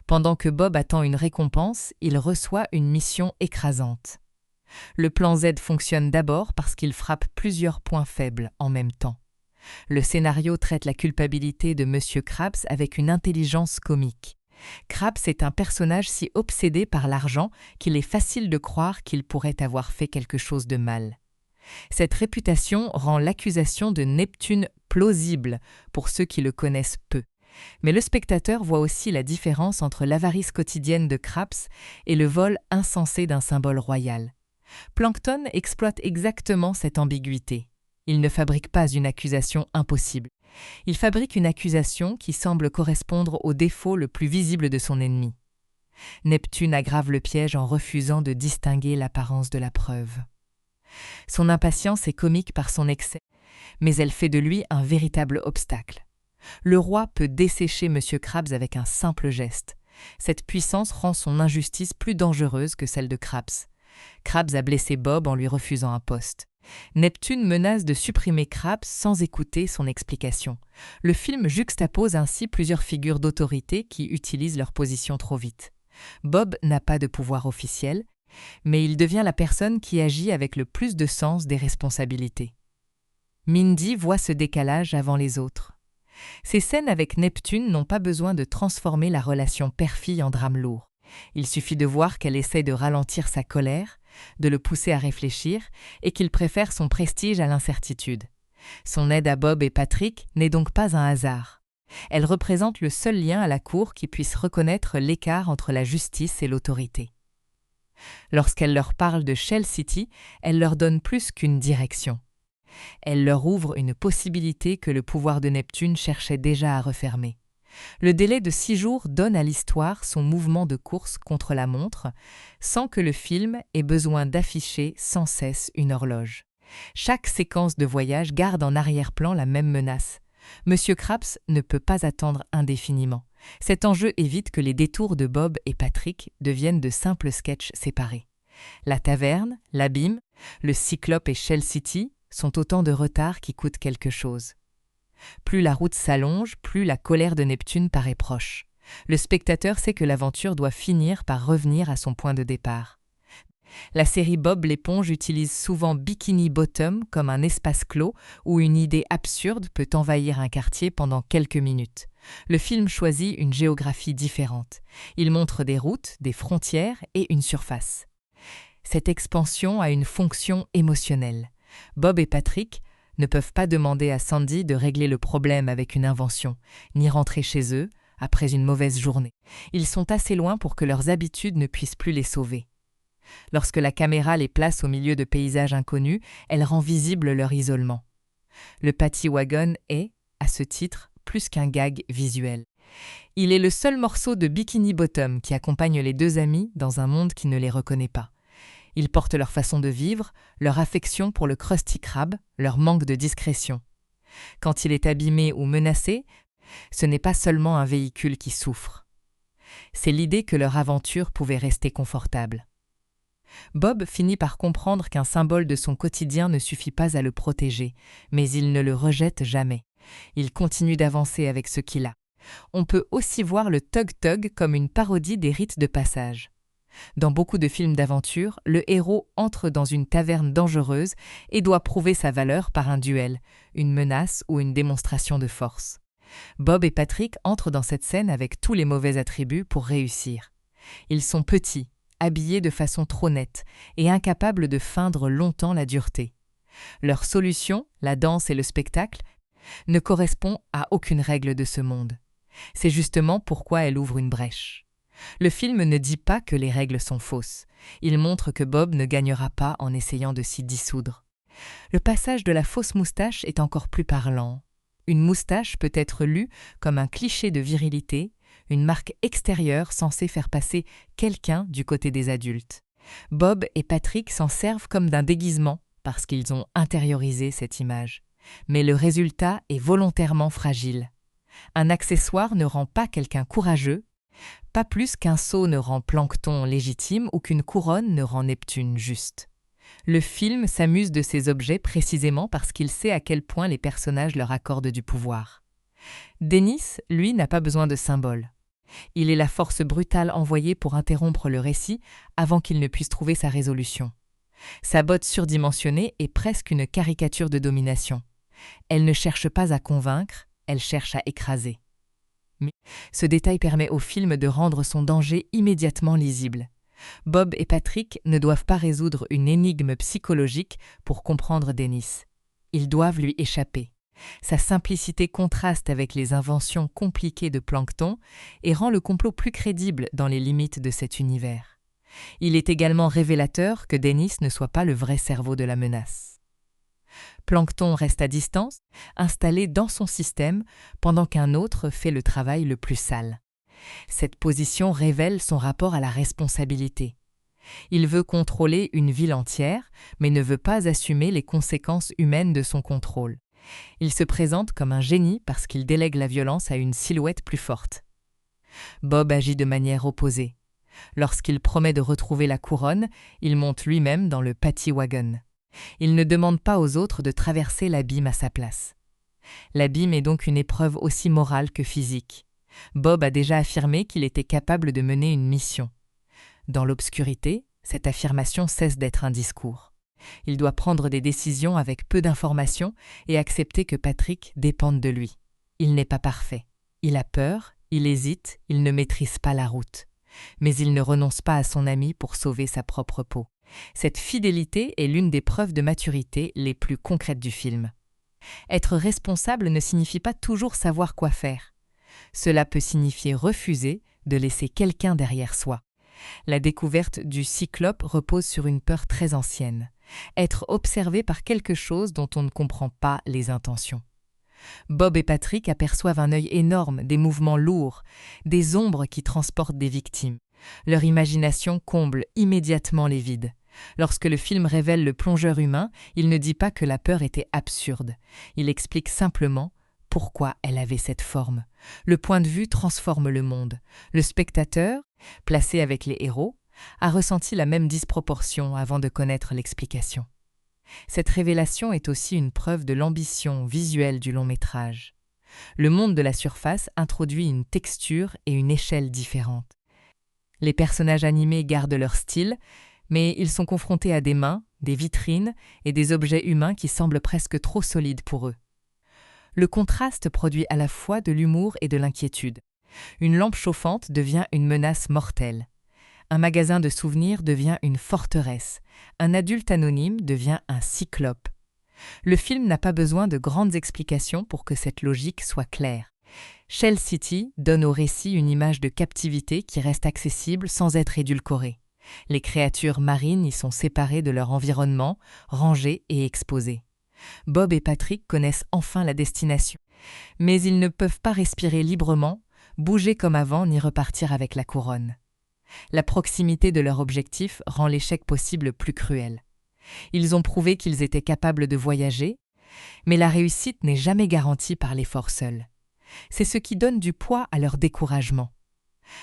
Pendant que Bob attend une récompense, il reçoit une mission écrasante. Le plan Z fonctionne d'abord parce qu'il frappe plusieurs points faibles en même temps. Le scénario traite la culpabilité de M. Krabs avec une intelligence comique. Krabs est un personnage si obsédé par l'argent qu'il est facile de croire qu'il pourrait avoir fait quelque chose de mal. Cette réputation rend l'accusation de Neptune plausible pour ceux qui le connaissent peu. Mais le spectateur voit aussi la différence entre l'avarice quotidienne de Krabs et le vol insensé d'un symbole royal. Plankton exploite exactement cette ambiguïté. Il ne fabrique pas une accusation impossible. Il fabrique une accusation qui semble correspondre au défaut le plus visible de son ennemi. Neptune aggrave le piège en refusant de distinguer l'apparence de la preuve. Son impatience est comique par son excès, mais elle fait de lui un véritable obstacle. Le roi peut dessécher M. Krabs avec un simple geste. Cette puissance rend son injustice plus dangereuse que celle de Krabs. Krabs a blessé Bob en lui refusant un poste. Neptune menace de supprimer Krabs sans écouter son explication. Le film juxtapose ainsi plusieurs figures d'autorité qui utilisent leur position trop vite. Bob n'a pas de pouvoir officiel, mais il devient la personne qui agit avec le plus de sens des responsabilités. Mindy voit ce décalage avant les autres. Ces scènes avec Neptune n'ont pas besoin de transformer la relation père-fille en drame lourd. Il suffit de voir qu'elle essaie de ralentir sa colère, de le pousser à réfléchir et qu'il préfère son prestige à l'incertitude. Son aide à Bob et Patrick n'est donc pas un hasard. Elle représente le seul lien à la cour qui puisse reconnaître l'écart entre la justice et l'autorité. Lorsqu'elle leur parle de Shell City, elle leur donne plus qu'une direction. Elle leur ouvre une possibilité que le pouvoir de Neptune cherchait déjà à refermer. Le délai de 6 jours donne à l'histoire son mouvement de course contre la montre, sans que le film ait besoin d'afficher sans cesse une horloge. Chaque séquence de voyage garde en arrière-plan la même menace. Monsieur Krabs ne peut pas attendre indéfiniment. Cet enjeu évite que les détours de Bob et Patrick deviennent de simples sketchs séparés. La taverne, l'abîme, le Cyclope et Shell City sont autant de retards qui coûtent quelque chose. Plus la route s'allonge, plus la colère de Neptune paraît proche. Le spectateur sait que l'aventure doit finir par revenir à son point de départ. La série Bob l'éponge utilise souvent Bikini Bottom comme un espace clos où une idée absurde peut envahir un quartier pendant quelques minutes. Le film choisit une géographie différente. Il montre des routes, des frontières et une surface. Cette expansion a une fonction émotionnelle. Bob et Patrick ne peuvent pas demander à Sandy de régler le problème avec une invention, ni rentrer chez eux après une mauvaise journée. Ils sont assez loin pour que leurs habitudes ne puissent plus les sauver. Lorsque la caméra les place au milieu de paysages inconnus, elle rend visible leur isolement. Le Paddy Wagon est, à ce titre, plus qu'un gag visuel. Il est le seul morceau de Bikini Bottom qui accompagne les deux amis dans un monde qui ne les reconnaît pas. Ils portent leur façon de vivre, leur affection pour le Krusty Krab, leur manque de discrétion. Quand il est abîmé ou menacé, ce n'est pas seulement un véhicule qui souffre. C'est l'idée que leur aventure pouvait rester confortable. Bob finit par comprendre qu'un symbole de son quotidien ne suffit pas à le protéger, mais il ne le rejette jamais. Il continue d'avancer avec ce qu'il a. On peut aussi voir le tug-tug comme une parodie des rites de passage. Dans beaucoup de films d'aventure, le héros entre dans une taverne dangereuse et doit prouver sa valeur par un duel, une menace ou une démonstration de force. Bob et Patrick entrent dans cette scène avec tous les mauvais attributs pour réussir. Ils sont petits, habillés de façon trop nette et incapables de feindre longtemps la dureté. Leur solution, la danse et le spectacle, ne correspond à aucune règle de ce monde. C'est justement pourquoi elle ouvre une brèche. Le film ne dit pas que les règles sont fausses. Il montre que Bob ne gagnera pas en essayant de s'y dissoudre. Le passage de la fausse moustache est encore plus parlant. Une moustache peut être lue comme un cliché de virilité, une marque extérieure censée faire passer quelqu'un du côté des adultes. Bob et Patrick s'en servent comme d'un déguisement parce qu'ils ont intériorisé cette image. Mais le résultat est volontairement fragile. Un accessoire ne rend pas quelqu'un courageux, pas plus qu'un seau ne rend Plancton légitime ou qu'une couronne ne rend Neptune juste. Le film s'amuse de ces objets précisément parce qu'il sait à quel point les personnages leur accordent du pouvoir. Dennis, lui, n'a pas besoin de symbole. Il est la force brutale envoyée pour interrompre le récit avant qu'il ne puisse trouver sa résolution. Sa botte surdimensionnée est presque une caricature de domination. Elle ne cherche pas à convaincre, elle cherche à écraser. Mais ce détail permet au film de rendre son danger immédiatement lisible. Bob et Patrick ne doivent pas résoudre une énigme psychologique pour comprendre Dennis. Ils doivent lui échapper. Sa simplicité contraste avec les inventions compliquées de Plancton et rend le complot plus crédible dans les limites de cet univers. Il est également révélateur que Dennis ne soit pas le vrai cerveau de la menace. Plancton reste à distance, installé dans son système, pendant qu'un autre fait le travail le plus sale. Cette position révèle son rapport à la responsabilité. Il veut contrôler une ville entière, mais ne veut pas assumer les conséquences humaines de son contrôle. Il se présente comme un génie parce qu'il délègue la violence à une silhouette plus forte. Bob agit de manière opposée. Lorsqu'il promet de retrouver la couronne, il monte lui-même dans le Paddy Wagon. Il ne demande pas aux autres de traverser l'abîme à sa place. L'abîme est donc une épreuve aussi morale que physique. Bob a déjà affirmé qu'il était capable de mener une mission. Dans l'obscurité, cette affirmation cesse d'être un discours. Il doit prendre des décisions avec peu d'informations et accepter que Patrick dépende de lui. Il n'est pas parfait. Il a peur, il hésite, il ne maîtrise pas la route. Mais il ne renonce pas à son ami pour sauver sa propre peau. Cette fidélité est l'une des preuves de maturité les plus concrètes du film. Être responsable ne signifie pas toujours savoir quoi faire. Cela peut signifier refuser de laisser quelqu'un derrière soi. La découverte du cyclope repose sur une peur très ancienne. Être observé par quelque chose dont on ne comprend pas les intentions. Bob et Patrick aperçoivent un œil énorme, des mouvements lourds, des ombres qui transportent des victimes. Leur imagination comble immédiatement les vides. Lorsque le film révèle le plongeur humain, il ne dit pas que la peur était absurde. Il explique simplement pourquoi elle avait cette forme. Le point de vue transforme le monde. Le spectateur, placé avec les héros, a ressenti la même disproportion avant de connaître l'explication. Cette révélation est aussi une preuve de l'ambition visuelle du long-métrage. Le monde de la surface introduit une texture et une échelle différentes. Les personnages animés gardent leur style, Mais ils sont confrontés à des mains, des vitrines et des objets humains qui semblent presque trop solides pour eux. Le contraste produit à la fois de l'humour et de l'inquiétude. Une lampe chauffante devient une menace mortelle. Un magasin de souvenirs devient une forteresse. Un adulte anonyme devient un cyclope. Le film n'a pas besoin de grandes explications pour que cette logique soit claire. Shell City donne au récit une image de captivité qui reste accessible sans être édulcorée. Les créatures marines y sont séparées de leur environnement, rangées et exposées. Bob et Patrick connaissent enfin la destination. Mais ils ne peuvent pas respirer librement, bouger comme avant ni repartir avec la couronne. La proximité de leur objectif rend l'échec possible plus cruel. Ils ont prouvé qu'ils étaient capables de voyager, mais la réussite n'est jamais garantie par l'effort seul. C'est ce qui donne du poids à leur découragement.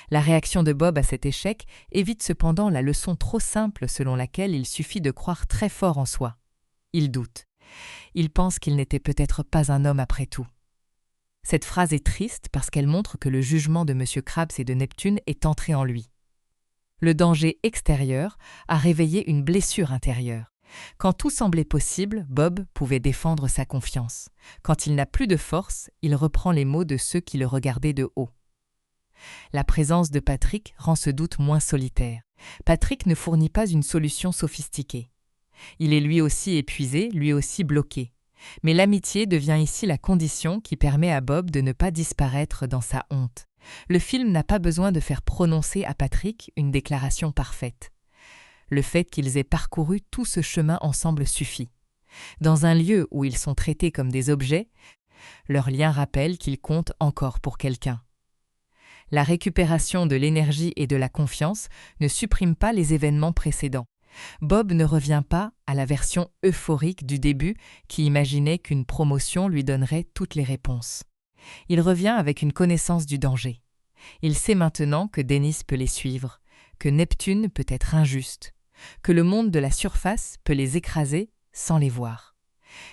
La réaction de Bob à cet échec évite cependant la leçon trop simple selon laquelle il suffit de croire très fort en soi. Il doute. Il pense qu'il n'était peut-être pas un homme après tout. Cette phrase est triste parce qu'elle montre que le jugement de M. Krabs et de Neptune est entré en lui. Le danger extérieur a réveillé une blessure intérieure. Quand tout semblait possible, Bob pouvait défendre sa confiance. Quand il n'a plus de force, il reprend les mots de ceux qui le regardaient de haut. La présence de Patrick rend ce doute moins solitaire. Patrick ne fournit pas une solution sophistiquée. Il est lui aussi épuisé, lui aussi bloqué. Mais l'amitié devient ici la condition qui permet à Bob de ne pas disparaître dans sa honte. Le film n'a pas besoin de faire prononcer à Patrick une déclaration parfaite. Le fait qu'ils aient parcouru tout ce chemin ensemble suffit. Dans un lieu où ils sont traités comme des objets, leur lien rappelle qu'ils comptent encore pour quelqu'un. La récupération de l'énergie et de la confiance ne supprime pas les événements précédents. Bob ne revient pas à la version euphorique du début qui imaginait qu'une promotion lui donnerait toutes les réponses. Il revient avec une connaissance du danger. Il sait maintenant que Dennis peut les suivre, que Neptune peut être injuste, que le monde de la surface peut les écraser sans les voir.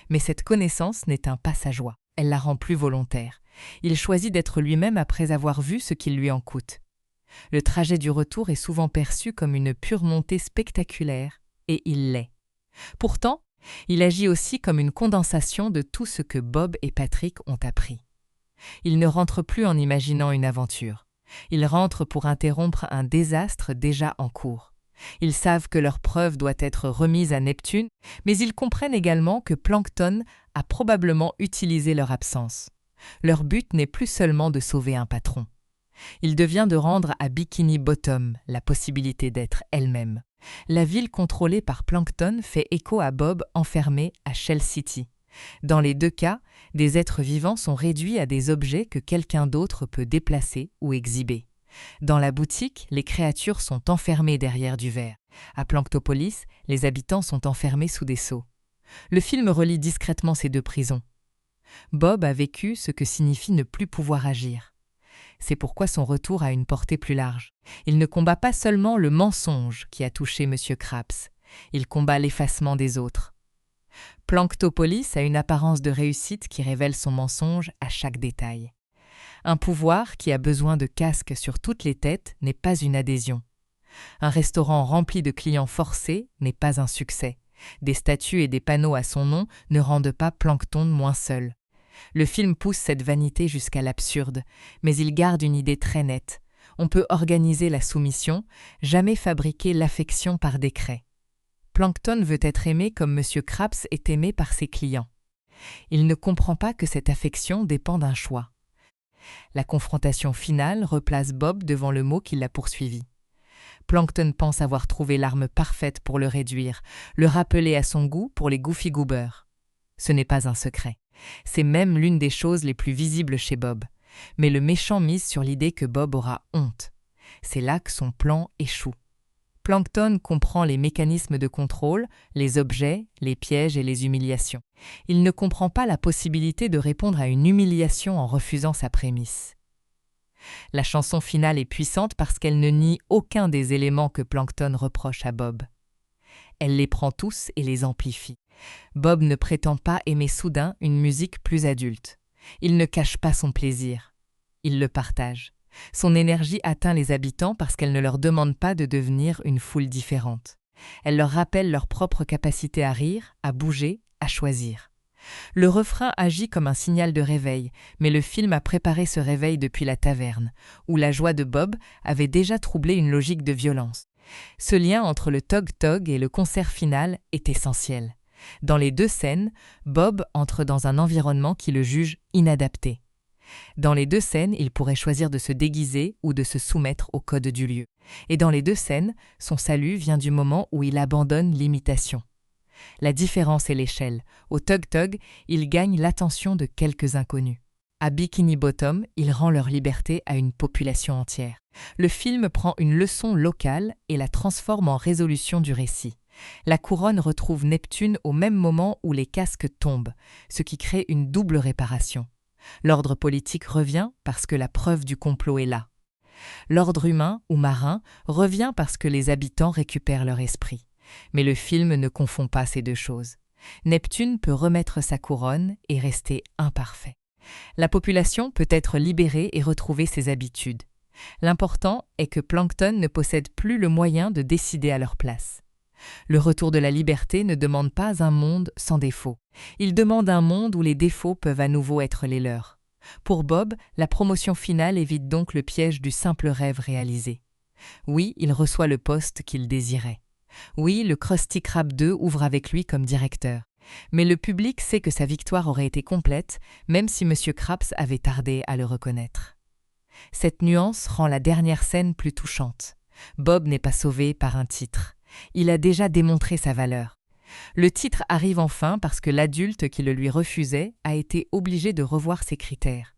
Mais cette connaissance n'éteint pas sa joie, elle la rend plus volontaire. Il choisit d'être lui-même après avoir vu ce qu'il lui en coûte. Le trajet du retour est souvent perçu comme une pure montée spectaculaire, et il l'est. Pourtant, il agit aussi comme une condensation de tout ce que Bob et Patrick ont appris. Ils ne rentrent plus en imaginant une aventure. Ils rentrent pour interrompre un désastre déjà en cours. Ils savent que leur preuve doit être remise à Neptune, mais ils comprennent également que Plankton a probablement utilisé leur absence. Leur but n'est plus seulement de sauver un patron. Il devient de rendre à Bikini Bottom la possibilité d'être elle-même. La ville contrôlée par Plankton fait écho à Bob enfermé à Shell City. Dans les deux cas, des êtres vivants sont réduits à des objets que quelqu'un d'autre peut déplacer ou exhiber. Dans la boutique, les créatures sont enfermées derrière du verre. À Planktopolis, les habitants sont enfermés sous des sceaux. Le film relie discrètement ces deux prisons. Bob a vécu ce que signifie ne plus pouvoir agir. C'est pourquoi son retour a une portée plus large. Il ne combat pas seulement le mensonge qui a touché M. Krabs, il combat l'effacement des autres. Planktopolis a une apparence de réussite qui révèle son mensonge à chaque détail. Un pouvoir qui a besoin de casques sur toutes les têtes n'est pas une adhésion. Un restaurant rempli de clients forcés n'est pas un succès. Des statues et des panneaux à son nom ne rendent pas Plankton moins seul. Le film pousse cette vanité jusqu'à l'absurde, mais il garde une idée très nette. On peut organiser la soumission, jamais fabriquer l'affection par décret. Plankton veut être aimé comme M. Krabs est aimé par ses clients. Il ne comprend pas que cette affection dépend d'un choix. La confrontation finale replace Bob devant le mot qui l'a poursuivi. Plankton pense avoir trouvé l'arme parfaite pour le réduire, le rappeler à son goût pour les Goofy Goobers. Ce n'est pas un secret. C'est même l'une des choses les plus visibles chez Bob. Mais le méchant mise sur l'idée que Bob aura honte. C'est là que son plan échoue. Plankton comprend les mécanismes de contrôle, les objets, les pièges et les humiliations. Il ne comprend pas la possibilité de répondre à une humiliation en refusant sa prémisse. La chanson finale est puissante parce qu'elle ne nie aucun des éléments que Plankton reproche à Bob. Elle les prend tous et les amplifie. Bob ne prétend pas aimer soudain une musique plus adulte. Il ne cache pas son plaisir. Il le partage. Son énergie atteint les habitants parce qu'elle ne leur demande pas de devenir une foule différente. Elle leur rappelle leur propre capacité à rire, à bouger, à choisir. Le refrain agit comme un signal de réveil, mais le film a préparé ce réveil depuis la taverne, où la joie de Bob avait déjà troublé une logique de violence. Ce lien entre le tog-tog et le concert final est essentiel. Dans les deux scènes, Bob entre dans un environnement qui le juge inadapté. Dans les deux scènes, il pourrait choisir de se déguiser ou de se soumettre au code du lieu. Et dans les deux scènes, son salut vient du moment où il abandonne l'imitation. La différence est l'échelle. Au tug-tug, il gagne l'attention de quelques inconnus. À Bikini Bottom, il rend leur liberté à une population entière. Le film prend une leçon locale et la transforme en résolution du récit. La couronne retrouve Neptune au même moment où les casques tombent, ce qui crée une double réparation. L'ordre politique revient parce que la preuve du complot est là. L'ordre humain ou marin revient parce que les habitants récupèrent leur esprit. Mais le film ne confond pas ces deux choses. Neptune peut remettre sa couronne et rester imparfait. La population peut être libérée et retrouver ses habitudes. L'important est que Plankton ne possède plus le moyen de décider à leur place. Le retour de la liberté ne demande pas un monde sans défauts. Il demande un monde où les défauts peuvent à nouveau être les leurs. Pour Bob, la promotion finale évite donc le piège du simple rêve réalisé. Oui, il reçoit le poste qu'il désirait. Oui, le Krusty Krab 2 ouvre avec lui comme directeur. Mais le public sait que sa victoire aurait été complète, même si M. Krabs avait tardé à le reconnaître. Cette nuance rend la dernière scène plus touchante. Bob n'est pas sauvé par un titre. Il a déjà démontré sa valeur. Le titre arrive enfin parce que l'adulte qui le lui refusait a été obligé de revoir ses critères.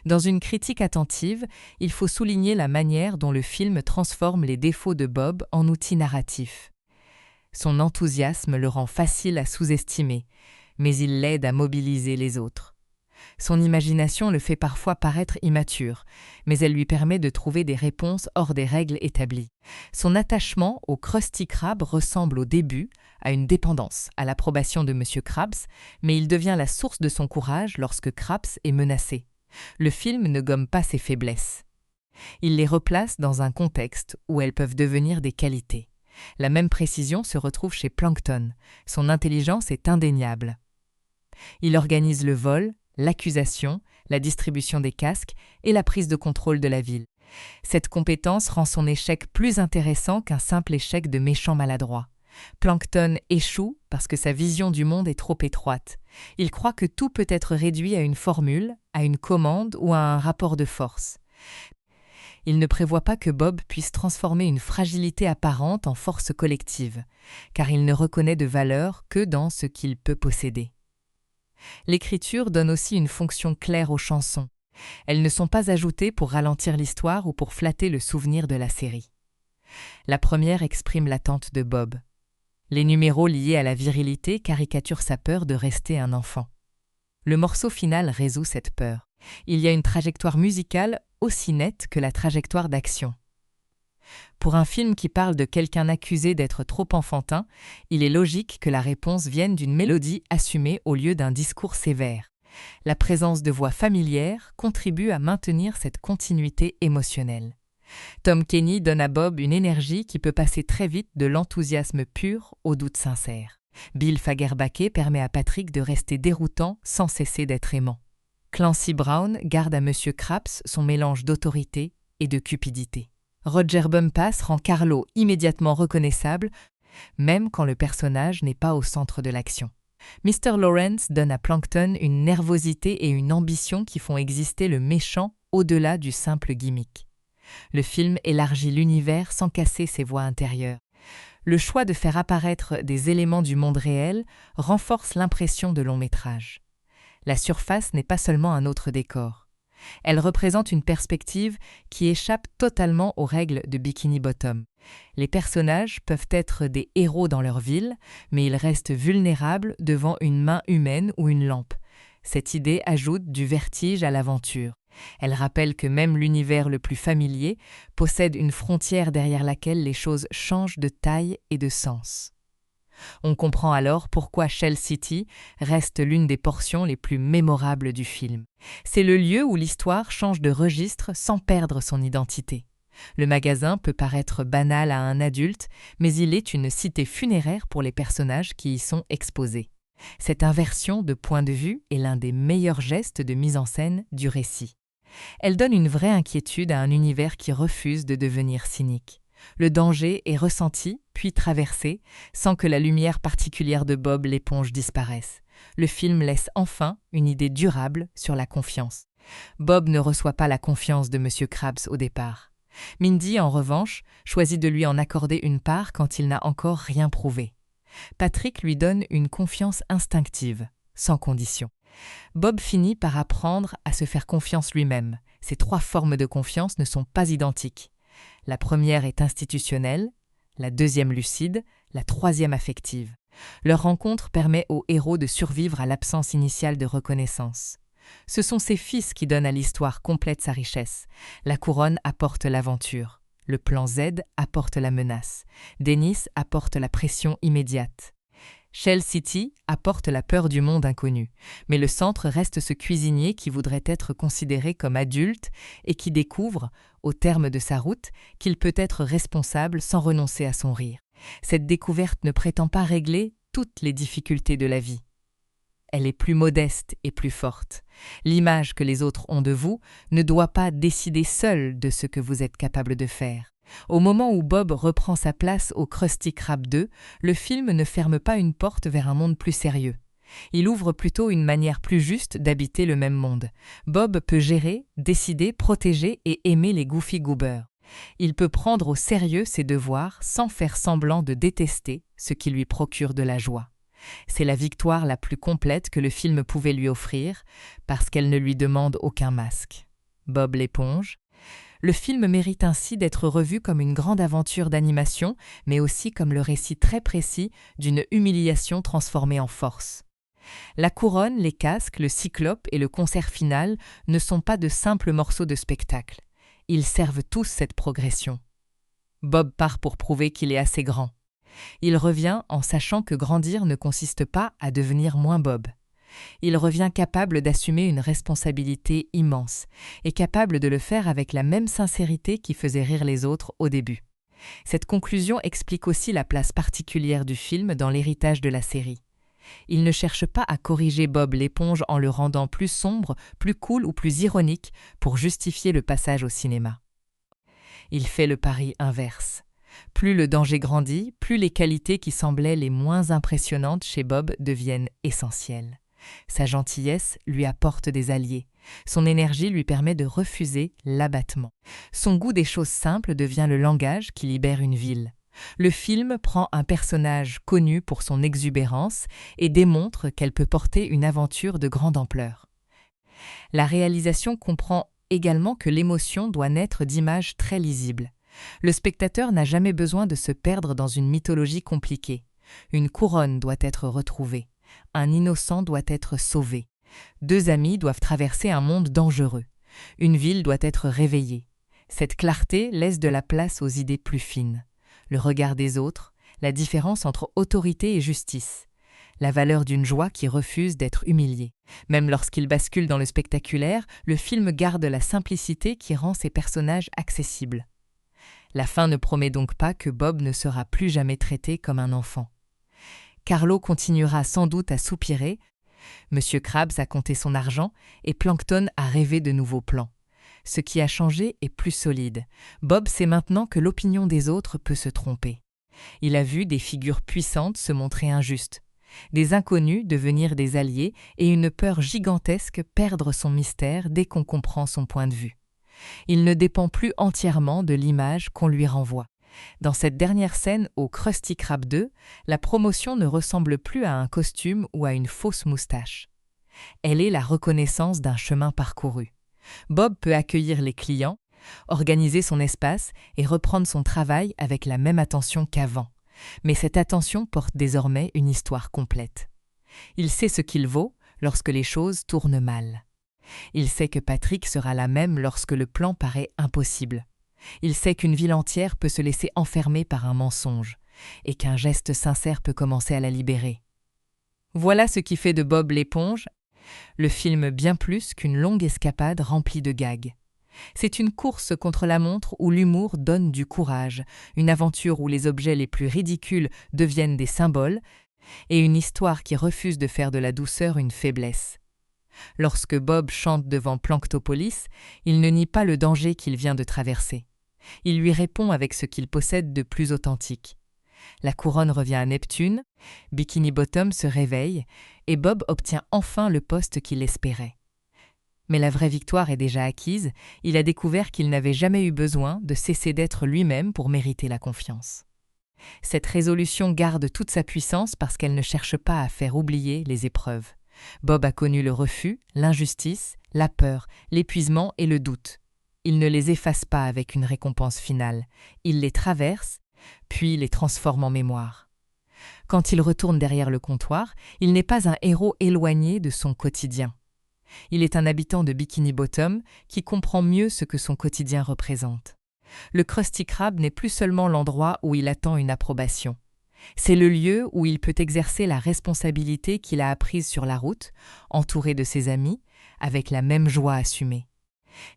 Dans une critique attentive, il faut souligner la manière dont le film transforme les défauts de Bob en outil narratif. Son enthousiasme le rend facile à sous-estimer, mais il l'aide à mobiliser les autres. Son imagination le fait parfois paraître immature, mais elle lui permet de trouver des réponses hors des règles établies. Son attachement au Krusty Krab ressemble au début à une dépendance, à l'approbation de M. Krabs, mais il devient la source de son courage lorsque Krabs est menacé. Le film ne gomme pas ses faiblesses. Il les replace dans un contexte où elles peuvent devenir des qualités. La même précision se retrouve chez Plankton. Son intelligence est indéniable. Il organise le vol, l'accusation, la distribution des casques et la prise de contrôle de la ville. Cette compétence rend son échec plus intéressant qu'un simple échec de méchant maladroit. Plankton échoue parce que sa vision du monde est trop étroite. Il croit que tout peut être réduit à une formule, à une commande ou à un rapport de force. Il ne prévoit pas que Bob puisse transformer une fragilité apparente en force collective, car il ne reconnaît de valeur que dans ce qu'il peut posséder. L'écriture donne aussi une fonction claire aux chansons. Elles ne sont pas ajoutées pour ralentir l'histoire ou pour flatter le souvenir de la série. La première exprime l'attente de Bob. Les numéros liés à la virilité caricaturent sa peur de rester un enfant. Le morceau final résout cette peur. Il y a une trajectoire musicale aussi nette que la trajectoire d'action. Pour un film qui parle de quelqu'un accusé d'être trop enfantin, il est logique que la réponse vienne d'une mélodie assumée au lieu d'un discours sévère. La présence de voix familières contribue à maintenir cette continuité émotionnelle. Tom Kenny donne à Bob une énergie qui peut passer très vite de l'enthousiasme pur au doute sincère. Bill Fagerbakke permet à Patrick de rester déroutant sans cesser d'être aimant. Clancy Brown garde à M. Krabs son mélange d'autorité et de cupidité. Roger Bumpass rend Carlo immédiatement reconnaissable, même quand le personnage n'est pas au centre de l'action. Mr. Lawrence donne à Plankton une nervosité et une ambition qui font exister le méchant au-delà du simple gimmick. Le film élargit l'univers sans casser ses voies intérieures. Le choix de faire apparaître des éléments du monde réel renforce l'impression de long métrage. La surface n'est pas seulement un autre décor. Elle représente une perspective qui échappe totalement aux règles de Bikini Bottom. Les personnages peuvent être des héros dans leur ville, mais ils restent vulnérables devant une main humaine ou une lampe. Cette idée ajoute du vertige à l'aventure. Elle rappelle que même l'univers le plus familier possède une frontière derrière laquelle les choses changent de taille et de sens. On comprend alors pourquoi Shell City reste l'une des portions les plus mémorables du film. C'est le lieu où l'histoire change de registre sans perdre son identité. Le magasin peut paraître banal à un adulte, mais il est une cité funéraire pour les personnages qui y sont exposés. Cette inversion de point de vue est l'un des meilleurs gestes de mise en scène du récit. Elle donne une vraie inquiétude à un univers qui refuse de devenir cynique. Le danger est ressenti, puis traversé, sans que la lumière particulière de Bob l'éponge disparaisse. Le film laisse enfin une idée durable sur la confiance. Bob ne reçoit pas la confiance de M. Krabs au départ. Mindy, en revanche, choisit de lui en accorder une part quand il n'a encore rien prouvé. Patrick lui donne une confiance instinctive, sans condition. Bob finit par apprendre à se faire confiance lui-même. Ces 3 formes de confiance ne sont pas identiques. La première est institutionnelle, la deuxième lucide, la troisième affective. Leur rencontre permet au héros de survivre à l'absence initiale de reconnaissance. Ce sont ses fils qui donnent à l'histoire complète sa richesse. La couronne apporte l'aventure. Le plan Z apporte la menace. Dennis apporte la pression immédiate. Shell City apporte la peur du monde inconnu. Mais le centre reste ce cuisinier qui voudrait être considéré comme adulte et qui découvre, au terme de sa route, qu'il peut être responsable sans renoncer à son rire. Cette découverte ne prétend pas régler toutes les difficultés de la vie. Elle est plus modeste et plus forte. L'image que les autres ont de vous ne doit pas décider seule de ce que vous êtes capable de faire. Au moment où Bob reprend sa place au Krusty Krab 2, le film ne ferme pas une porte vers un monde plus sérieux. Il ouvre plutôt une manière plus juste d'habiter le même monde. Bob peut gérer, décider, protéger et aimer les Goofy Goobers. Il peut prendre au sérieux ses devoirs sans faire semblant de détester ce qui lui procure de la joie. C'est la victoire la plus complète que le film pouvait lui offrir, parce qu'elle ne lui demande aucun masque. Bob l'éponge. Le film mérite ainsi d'être revu comme une grande aventure d'animation, mais aussi comme le récit très précis d'une humiliation transformée en force. La couronne, les casques, le cyclope et le concert final ne sont pas de simples morceaux de spectacle. Ils servent tous cette progression. Bob part pour prouver qu'il est assez grand. Il revient en sachant que grandir ne consiste pas à devenir moins Bob. Il revient capable d'assumer une responsabilité immense et capable de le faire avec la même sincérité qui faisait rire les autres au début. Cette conclusion explique aussi la place particulière du film dans l'héritage de la série. Il ne cherche pas à corriger Bob l'éponge en le rendant plus sombre, plus cool ou plus ironique pour justifier le passage au cinéma. Il fait le pari inverse. Plus le danger grandit, plus les qualités qui semblaient les moins impressionnantes chez Bob deviennent essentielles. Sa gentillesse lui apporte des alliés. Son énergie lui permet de refuser l'abattement. Son goût des choses simples devient le langage qui libère une ville. Le film prend un personnage connu pour son exubérance et démontre qu'elle peut porter une aventure de grande ampleur. La réalisation comprend également que l'émotion doit naître d'images très lisibles. Le spectateur n'a jamais besoin de se perdre dans une mythologie compliquée. Une couronne doit être retrouvée. Un innocent doit être sauvé. 2 amis doivent traverser un monde dangereux. Une ville doit être réveillée. Cette clarté laisse de la place aux idées plus fines. Le regard des autres, la différence entre autorité et justice. La valeur d'une joie qui refuse d'être humiliée. Même lorsqu'il bascule dans le spectaculaire, le film garde la simplicité qui rend ses personnages accessibles. La fin ne promet donc pas que Bob ne sera plus jamais traité comme un enfant. Carlo continuera sans doute à soupirer, Monsieur Krabs a compté son argent et Plankton a rêvé de nouveaux plans. Ce qui a changé est plus solide. Bob sait maintenant que l'opinion des autres peut se tromper. Il a vu des figures puissantes se montrer injustes, des inconnus devenir des alliés et une peur gigantesque perdre son mystère dès qu'on comprend son point de vue. Il ne dépend plus entièrement de l'image qu'on lui renvoie. Dans cette dernière scène au Krusty Krab 2, la promotion ne ressemble plus à un costume ou à une fausse moustache. Elle est la reconnaissance d'un chemin parcouru. Bob peut accueillir les clients, organiser son espace et reprendre son travail avec la même attention qu'avant. Mais cette attention porte désormais une histoire complète. Il sait ce qu'il vaut lorsque les choses tournent mal. Il sait que Patrick sera là même lorsque le plan paraît impossible. Il sait qu'une ville entière peut se laisser enfermer par un mensonge et qu'un geste sincère peut commencer à la libérer. Voilà ce qui fait de Bob l'éponge le film bien plus qu'une longue escapade remplie de gags. C'est une course contre la montre où l'humour donne du courage, une aventure où les objets les plus ridicules deviennent des symboles, et une histoire qui refuse de faire de la douceur une faiblesse. Lorsque Bob chante devant Planctopolis, il ne nie pas le danger qu'il vient de traverser. Il lui répond avec ce qu'il possède de plus authentique. La couronne revient à Neptune, Bikini Bottom se réveille, et Bob obtient enfin le poste qu'il espérait. Mais la vraie victoire est déjà acquise, il a découvert qu'il n'avait jamais eu besoin de cesser d'être lui-même pour mériter la confiance. Cette résolution garde toute sa puissance parce qu'elle ne cherche pas à faire oublier les épreuves. Bob a connu le refus, l'injustice, la peur, l'épuisement et le doute. Il ne les efface pas avec une récompense finale, il les traverse, puis les transforme en mémoire. Quand il retourne derrière le comptoir, il n'est pas un héros éloigné de son quotidien. Il est un habitant de Bikini Bottom qui comprend mieux ce que son quotidien représente. Le Krusty Krab n'est plus seulement l'endroit où il attend une approbation. C'est le lieu où il peut exercer la responsabilité qu'il a apprise sur la route, entouré de ses amis, avec la même joie assumée.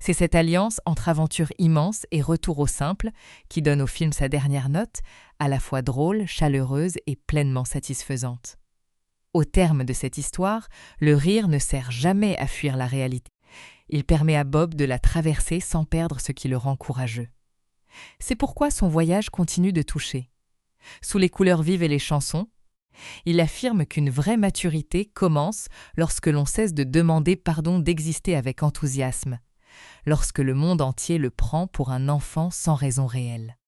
C'est cette alliance entre aventure immense et retour au simple qui donne au film sa dernière note, à la fois drôle, chaleureuse et pleinement satisfaisante. Au terme de cette histoire, le rire ne sert jamais à fuir la réalité. Il permet à Bob de la traverser sans perdre ce qui le rend courageux. C'est pourquoi son voyage continue de toucher. Sous les couleurs vives et les chansons, il affirme qu'une vraie maturité commence lorsque l'on cesse de demander pardon d'exister avec enthousiasme, lorsque le monde entier le prend pour un enfant sans raison réelle.